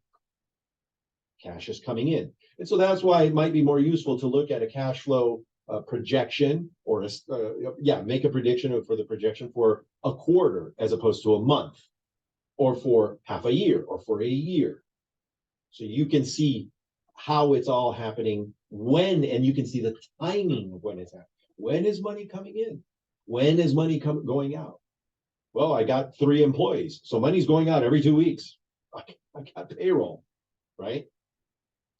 cash is coming in. And so that's why it might be more useful to look at a cash flow projection, or make a prediction for the projection for a quarter as opposed to a month, or for half a year, or for a year. So you can see how it's all happening when, and you can see the timing of when it's happening. When is money coming in? When is money going out? Well, I got 3 employees, so money's going out every 2 weeks. I got payroll, right?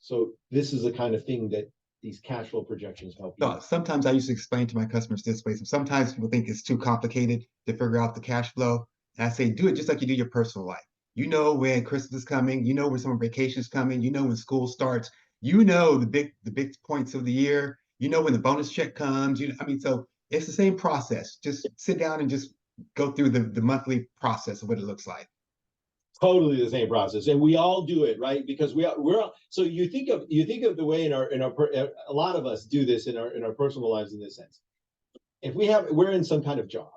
So this is the kind of thing that these cash flow projections help you. So sometimes I used to explain to my customers this way. So sometimes people think it's too complicated to figure out the cash flow. And I say, do it just like you do your personal life. You know when Christmas is coming, you know when summer vacation is coming, you know when school starts, you know the big points of the year, you know when the bonus check comes. So it's the same process. Just sit down and just go through the monthly process of what it looks like. Totally the same process, and we all do it, right? Because we're so you think of the way a lot of us do this in our personal lives in this sense. If we're in some kind of job,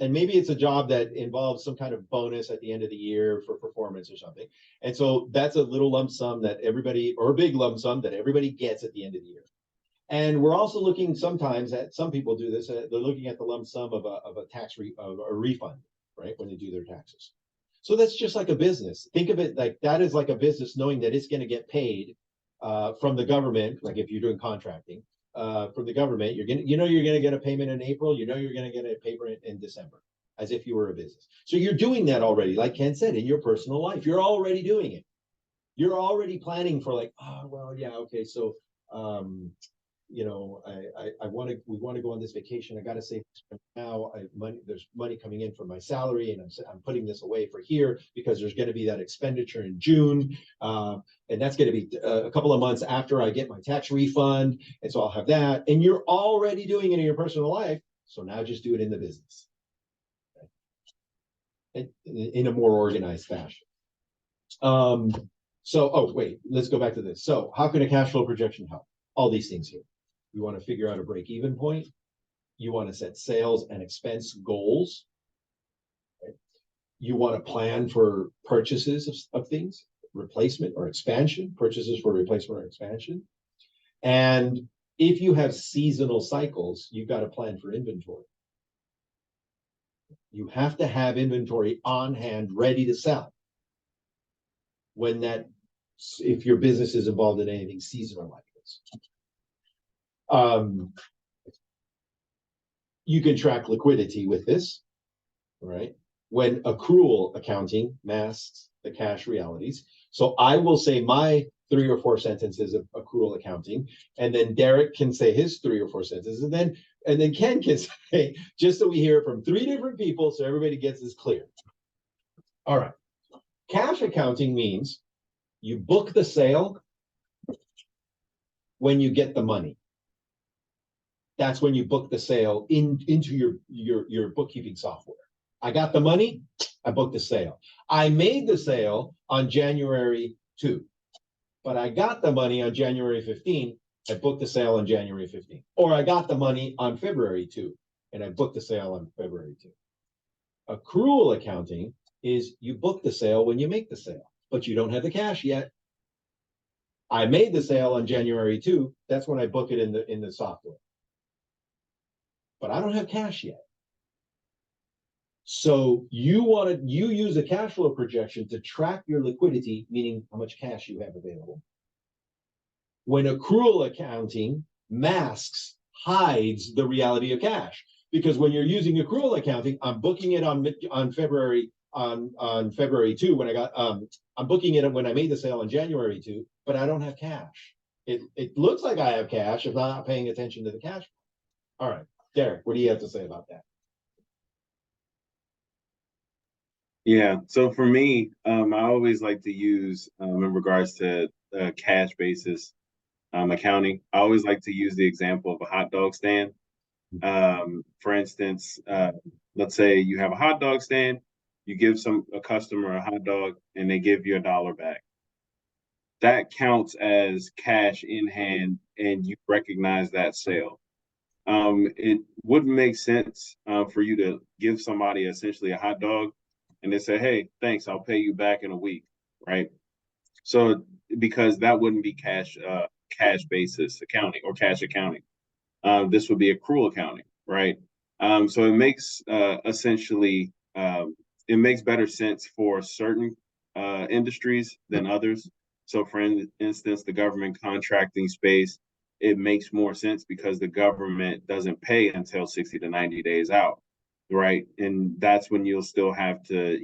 and maybe it's a job that involves some kind of bonus at the end of the year for performance or something, and so that's a little lump sum that everybody, or a big lump sum that everybody gets at the end of the year. And we're also looking sometimes at, some people do this, they're looking at the lump sum of a refund, right, when they do their taxes. So that's just like a business. Think of it like that is like a business, knowing that it's going to get paid from the government. Like if you're doing contracting from the government, you're going to get a payment in April. You're going to get a payment in December, as if you were a business. So you're doing that already, like Ken said, in your personal life. You're already doing it. You're already planning for, like, oh well, yeah, okay, so we want to go on this vacation. I got to save now. There's money coming in from my salary, and I'm putting this away for here because there's going to be that expenditure in June, and that's going to be a couple of months after I get my tax refund, and so I'll have that. And you're already doing it in your personal life, so now just do it in the business, okay? In a more organized fashion. Let's go back to this. So how can a cash flow projection help? All these things here. You want to figure out a break-even point. You want to set sales and expense goals. Okay? You want to plan for purchases of things, replacement or expansion, purchases for replacement or expansion. And if you have seasonal cycles, you've got to plan for inventory. You have to have inventory on hand, ready to sell if your business is involved in anything seasonal like this. You can track liquidity with this, right? When accrual accounting masks the cash realities. So I will say my 3 or 4 sentences of accrual accounting, and then Derek can say his 3 or 4 sentences, and then Ken can say, just so we hear it from 3 different people, so everybody gets this clear. All right. Cash accounting means you book the sale when you get the money. That's when you book the sale into your bookkeeping software. I got the money, I booked the sale. I made the sale on January 2, but I got the money on January 15. I booked the sale on January 15. Or I got the money on February 2, and I booked the sale on February 2. Accrual accounting is you book the sale when you make the sale, but you don't have the cash yet. I made the sale on January 2. That's when I book it in the software. But I don't have cash yet. So you use a cash flow projection to track your liquidity, meaning how much cash you have available. When accrual accounting hides the reality of cash, because when you're using accrual accounting, I'm booking it on February 2 when I'm booking it when I made the sale on January 2, but I don't have cash. It looks like I have cash if I'm not paying attention to the cash. All right. Derek, what do you have to say about that? Yeah, so for me, I always like to use, in regards to cash basis accounting, I always like to use the example of a hot dog stand. For instance, let's say you have a hot dog stand, you give a customer a hot dog, and they give you $1 back. That counts as cash in hand, and you recognize that sale. it wouldn't make sense for you to give somebody essentially a hot dog and they say, hey, thanks, I'll pay you back in a week, right? So because that wouldn't be cash basis accounting or cash accounting. This would be accrual accounting, right? So it makes essentially it makes better sense for certain industries than others. So, for instance, the government contracting space, it makes more sense because the government doesn't pay until 60 to 90 days out, right? And that's when you'll still have to,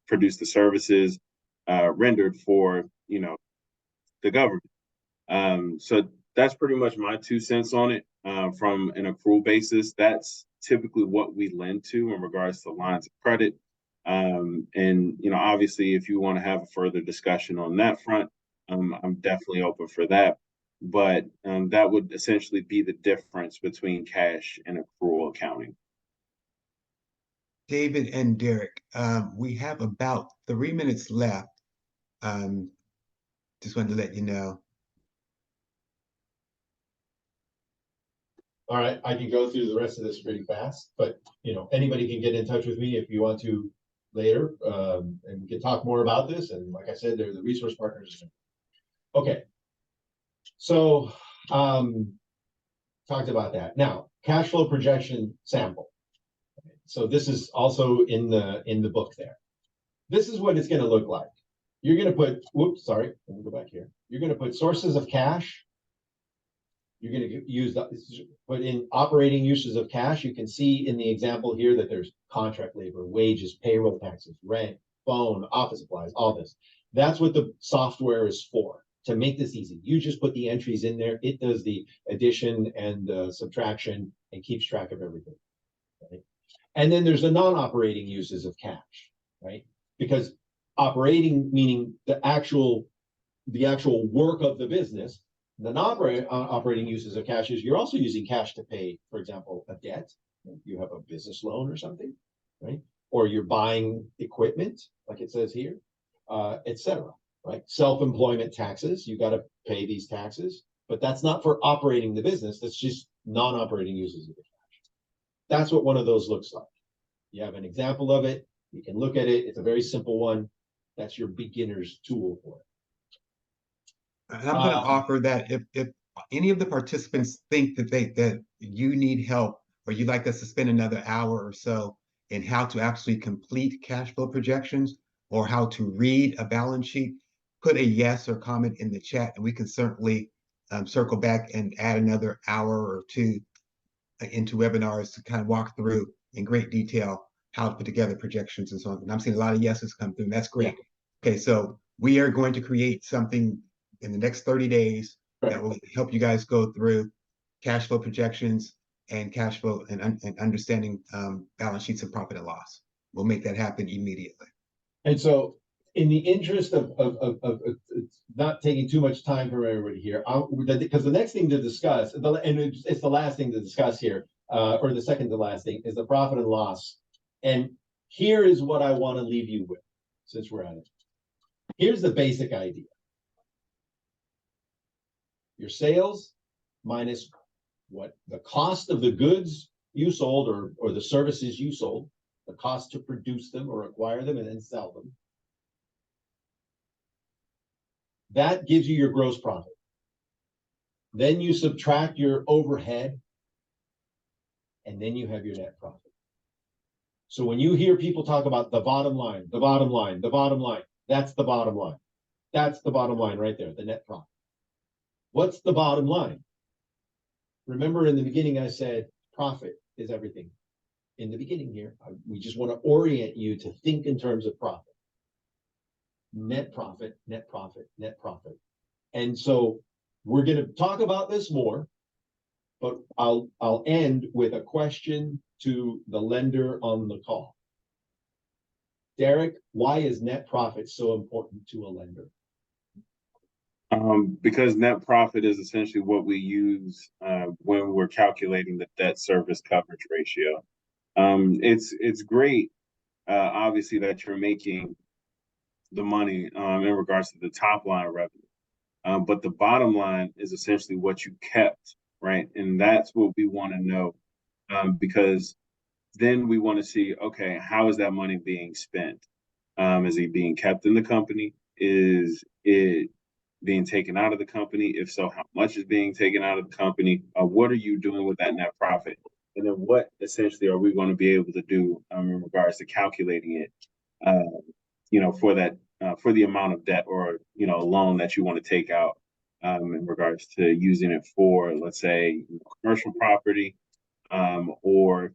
produce the services rendered for, the government. So that's pretty much my 2 cents on it. From an accrual basis, that's typically what we lend to in regards to lines of credit. And obviously, if you want to have a further discussion on that front, I'm definitely open for that. But that would essentially be the difference between cash and accrual accounting. David and Derek, we have about 3 minutes left. Um, just wanted to let you know. All right, I can go through the rest of this pretty fast, but anybody can get in touch with me if you want to later, and we can talk more about this. And like I said, they're the resource partners. Okay, so talked about that. Now, cash flow projection sample. So this is also in the book there. This is what it's going to look like. You're going to put, whoops, sorry, let me go back here. You're going to put sources of cash. You're going to use that, put in operating uses of cash. You can see in the example here that there's contract labor, wages, payroll taxes, rent, phone, office supplies, all this. That's what the software is for, to make this easy. You just put the entries in there. It does the addition and the subtraction and keeps track of everything. Right? And then there's the non-operating uses of cash, right? Because operating, meaning the actual work of the business. The non-operating uses of cash is you're also using cash to pay, for example, a debt. You have a business loan or something, right? Or you're buying equipment, like it says here, etc. Right? Self-employment taxes, you got to pay these taxes, but that's not for operating the business. That's just non-operating uses of the cash. That's what one of those looks like. You have an example of it. You can look at it. It's a very simple one. That's your beginner's tool for it. And I'm going to offer that if any of the participants think that you need help or you'd like us to spend another hour or so in how to actually complete cash flow projections or how to read a balance sheet, put a yes or comment in the chat, and we can certainly circle back and add another hour or two into webinars to kind of walk through in great detail how to put together projections and so on. And I'm seeing a lot of yeses come through, and that's great. Yeah. Okay, so we are going to create something in the next 30 days that will help you guys go through cash flow projections and cash flow and understanding balance sheets of profit and loss. We'll make that happen immediately. And so in the interest of not taking too much time from everybody here, because the next thing to discuss, and it's the last thing to discuss here, or the second to last thing, is the profit and loss. And here is what I want to leave you with, since we're at it. Here's the basic idea. Your sales minus what the cost of the goods you sold or the services you sold, the cost to produce them or acquire them and then sell them. That gives you your gross profit. Then you subtract your overhead, and then you have your net profit. So when you hear people talk about the bottom line, the bottom line, the bottom line, that's the bottom line. That's the bottom line right there, the net profit. What's the bottom line? Remember in the beginning, I said profit is everything. In the beginning here, we just want to orient you to think in terms of profit. Net profit, net profit, net profit. And so we're going to talk about this more, but I'll end with a question to the lender on the call. Derek, why is net profit so important to a lender? Because net profit is essentially what we use when we're calculating the debt service coverage ratio. It's great, obviously, that you're making the money in regards to the top line revenue. But the bottom line is essentially what you kept right? And that's what we want to know, because then we want to see, okay, how is that money being spent? Is it being kept in the company? Is it being taken out of the company? If so, how much is being taken out of the company? What are you doing with that net profit? And then what essentially are we going to be able to do in regards to calculating it, for that, for the amount of debt or, loan that you want to take out, in regards to using it for, let's say, commercial property, or,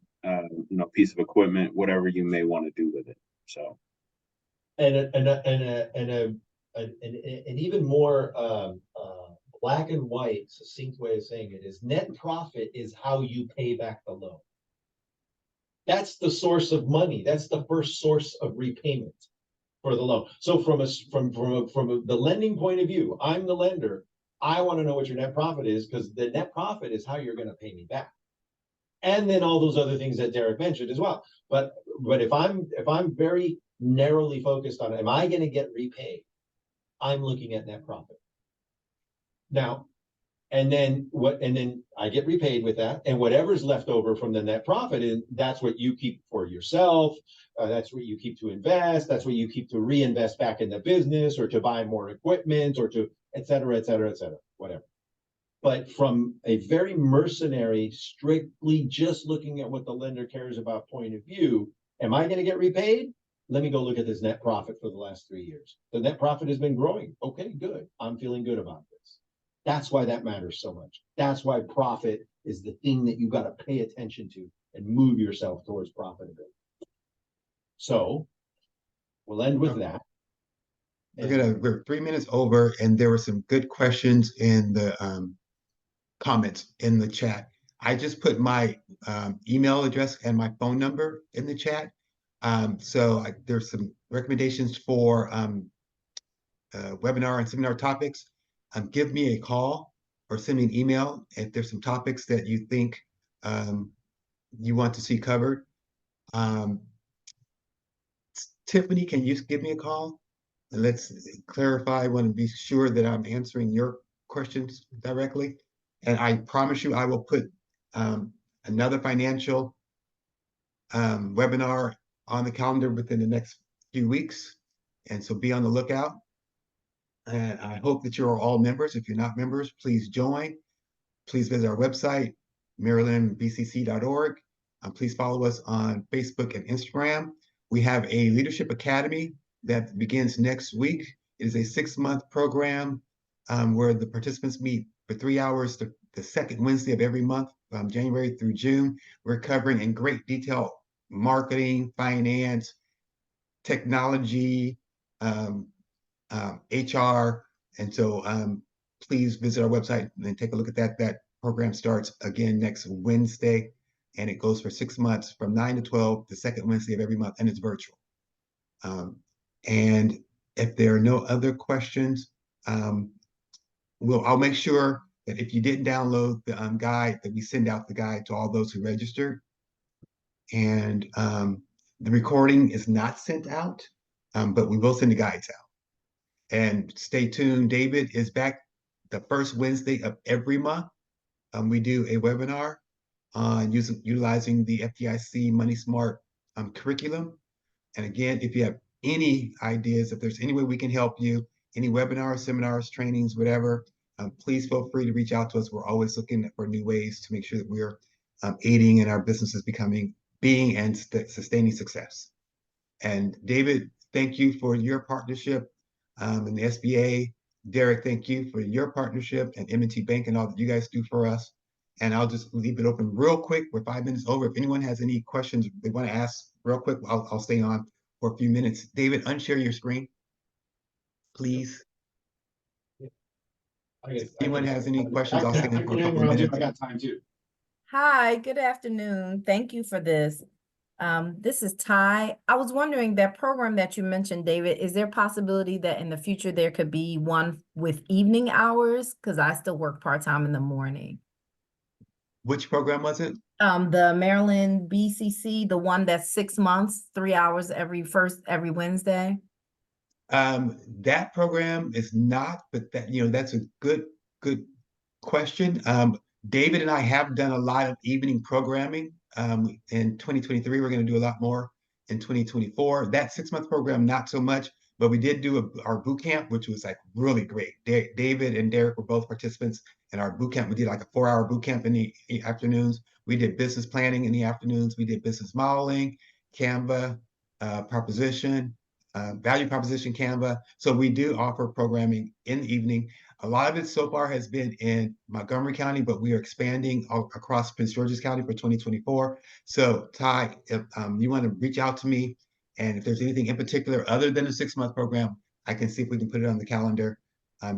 piece of equipment, whatever you may want to do with it. So. An even more black and white, succinct way of saying it is net profit is how you pay back the loan. That's the source of money. That's the first source of repayment for the loan. So from the lending point of view, I'm the lender. I want to know what your net profit is, because the net profit is how you're going to pay me back. And then all those other things that Derek mentioned as well. But if I'm very narrowly focused on, am I going to get repaid? I'm looking at net profit. Now, and then I get repaid with that, and whatever's left over from the net profit, and that's what you keep for yourself. That's what you keep to invest. That's what you keep to reinvest back in the business, or to buy more equipment, or to et cetera, whatever. But from a very mercenary, strictly just looking at what the lender cares about point of view, am I going to get repaid? Let me go look at this net profit for the last 3 years. The net profit has been growing. Okay, good. I'm feeling good about this. That's why that matters so much. That's why profit is the thing that you got to pay attention to and move yourself towards profitability. So we'll end with that. We're 3 minutes over, and there were some good questions in the comments in the chat. I just put my email address and my phone number in the chat. There's some recommendations for webinar and seminar topics. Give me a call or send me an email if there's some topics that you think you want to see covered. Tiffany, can you give me a call? And let's clarify. I want to be sure that I'm answering your questions directly. And I promise you, I will put another financial webinar on the calendar within the next few weeks. And so be on the lookout. And I hope that you're all members. If you're not members, please join. Please visit our website, marylandbcc.org. Please follow us on Facebook and Instagram. We have a leadership academy that begins next week. It is a 6-month program where the participants meet for 3 hours the second Wednesday of every month, from January through June. We're covering in great detail marketing, finance, technology, HR. And so please visit our website and take a look at that. That program starts again next Wednesday, and it goes for 6 months from 9 to 12, the second Wednesday of every month, and it's virtual. And if there are no other questions, I'll make sure that if you didn't download the guide, that we send out the guide to all those who registered. And the recording is not sent out, but we will send the guides out. And stay tuned. David is back the first Wednesday of every month. We do a webinar on utilizing the FDIC Money Smart curriculum. And again, if you have any ideas, if there's any way we can help you, any webinars, seminars, trainings, whatever, please feel free to reach out to us. We're always looking for new ways to make sure that we're aiding in our businesses being and sustaining success. And David, thank you for your partnership in the SBA. Derek, thank you for your partnership, and M&T Bank and all that you guys do for us. And I'll just leave it open real quick. We're 5 minutes over. If anyone has any questions they want to ask real quick, I'll stay on for a few minutes. David, unshare your screen, please. If anyone has any questions, I'll stay on for a couple of minutes. I got time too. Hi, good afternoon. Thank you for this. This is Ty. I was wondering, that program that you mentioned, David, is there a possibility that in the future there could be one with evening hours? Because I still work part-time in the morning. Which program was it? The Maryland BCC, the one that's 6 months, 3 hours every Wednesday. That program is not, but that's a good question. David and I have done a lot of evening programming. In 2023, we're going to do a lot more in 2024. That 6-month program, not so much, but we did do our boot camp, which was like really great. David and Derek were both participants in our boot camp. We did like a 4-hour boot camp in the afternoons. We did business planning in the afternoons. We did business modeling, Canva, proposition, value proposition, Canva. So we do offer programming in the evening. A lot of it so far has been in Montgomery County, but we are expanding across Prince George's County for 2024. So Ty, if you want to reach out to me, and if there's anything in particular other than a 6-month program, I can see if we can put it on the calendar,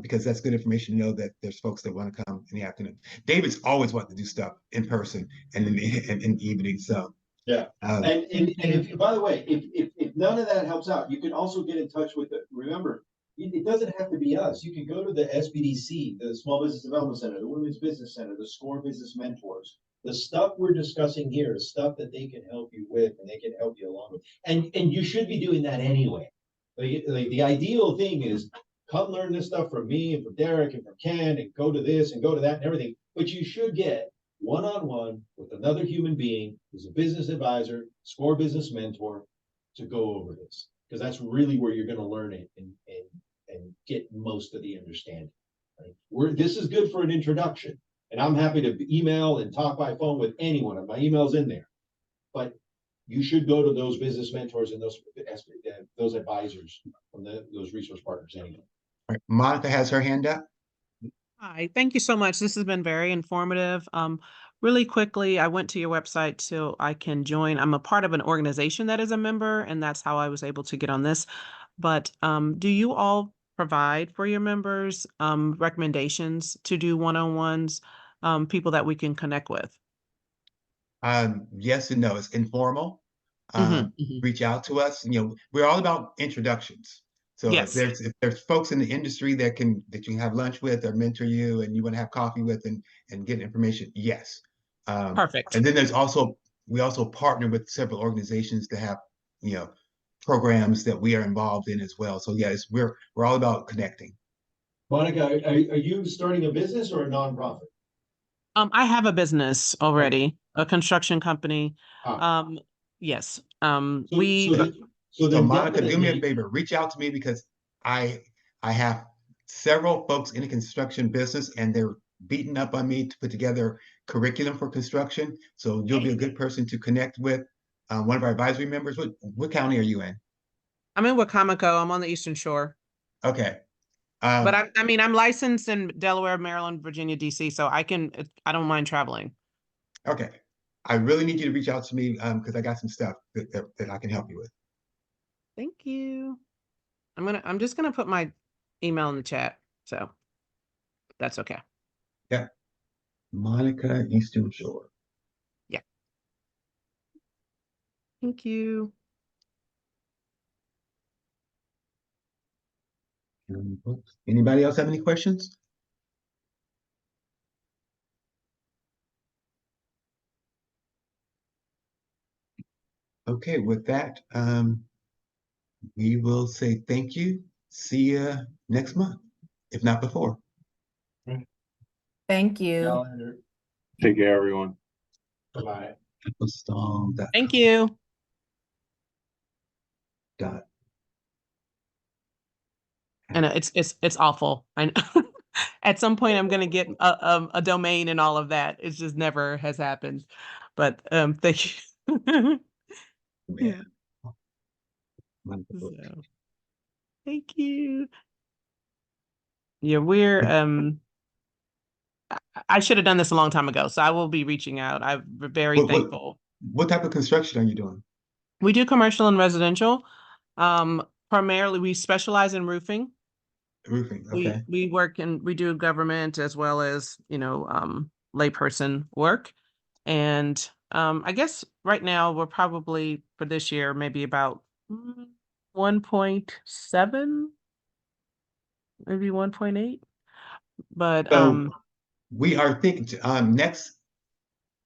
because that's good information to know that there's folks that want to come in the afternoon. David's always wanted to do stuff in person and in the evening. So yeah. And if, by the way, if none of that helps out, you can also get in touch with it. Remember, it doesn't have to be us. You can go to the SBDC, the Small Business Development Center, the Women's Business Center, the SCORE Business Mentors. The stuff we're discussing here is stuff that they can help you with, and they can help you along with. And you should be doing that anyway. Like the ideal thing is come learn this stuff from me and from Derek and from Ken, and go to this and go to that and everything. But you should get one-on-one with another human being who's a business advisor, SCORE business mentor, to go over this, because that's really where you're going to learn it and get most of the understanding. Right? This is good for an introduction, and I'm happy to email and talk by phone with anyone, and my email's in there. But you should go to those business mentors and those advisors from those resource partners anyway. all right, Monica has her hand up. Hi, thank you so much. This has been very informative. Really quickly, I went to your website so I can join. I'm a part of an organization that is a member, and that's how I was able to get on this. But do you all provide for your members recommendations to do one-on-ones, people that we can connect with? Yes and no. It's informal. Mhm. Reach out to us. We're all about introductions. So Yes. if there's folks in the industry that you can have lunch with or mentor you, and you want to have coffee with and get information, yes. Perfect. And then we also partner with several organizations to have programs that we are involved in as well. So yes, we're all about connecting. Monica, are you starting a business or a nonprofit? I have a business already, a construction company. Ah. Yes. So Monica, do me a favor, reach out to me, because I have several folks in the construction business, and they're beating up on me to put together curriculum for construction. So you'll be a good person to connect with. One of our advisory members. What county are you in? I'm in Wacomico. I'm on the Eastern Shore. Okay. But I'm licensed in Delaware, Maryland, Virginia, DC, so I don't mind traveling. Okay. I really need you to reach out to me, because I got some stuff that I can help you with. Thank you. I'm just gonna put my email in the chat, so that's okay. Yeah. Monica, Eastern Shore. Yeah. Thank you. Anybody else have any questions? Okay, with that, we will say thank you. See you next month, if not before. Thank you. Take care, everyone. Bye-bye. Thank you. And it's awful. I know. At some point, I'm gonna get a domain and all of that. It just never has happened. But thank you. Yeah. So, thank you. Yeah, I should have done this a long time ago, so I will be reaching out. I'm very thankful. What type of construction are you doing? We do commercial and residential. Primarily, we specialize in roofing. Roofing, okay. We do government as well as, layperson work. And I guess right now we're probably for this year, maybe about 1.7, maybe 1.8. But So we are thinking next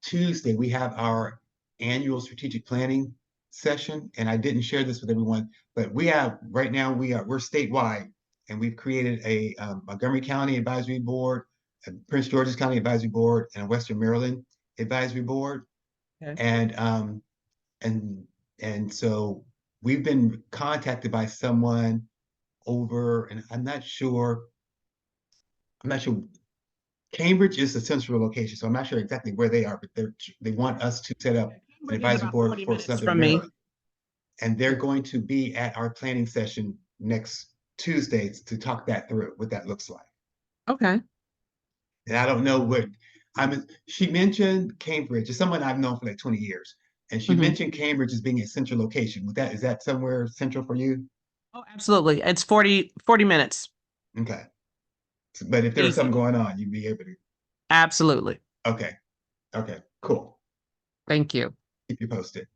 Tuesday, we have our annual strategic planning session. And I didn't share this with everyone, but we're statewide, and we've created a Montgomery County Advisory Board, a Prince George's County Advisory Board and a Western Maryland Advisory Board. Okay. And and so we've been contacted by someone over, and I'm not sure. Cambridge is the central location, so I'm not sure exactly where they are, but they want us to set up an Cambridge is advisory about board 40 for minutes Southern from me. Maryland. And they're going to be at our planning session next Tuesday to talk that through, what that looks like. Okay. And I don't know what she mentioned Cambridge. It's someone I've known for like 20 years. And she Mhm. mentioned Cambridge as being a central location. Is that somewhere central for you? Oh, absolutely. It's 40 minutes. Okay. But if there was Easy. something going on, you'd be able to. Absolutely. Okay. Okay. Cool. Thank you. Keep you posted.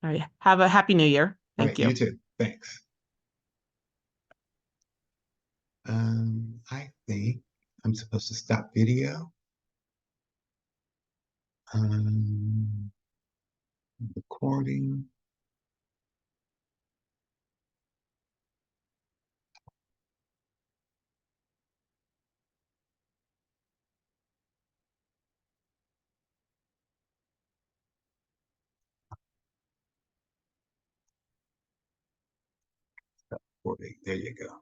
All right. Have a happy new year. All Thank right. you. You too. Thanks. I think I'm supposed to stop video. Recording. Stop recording. There you go.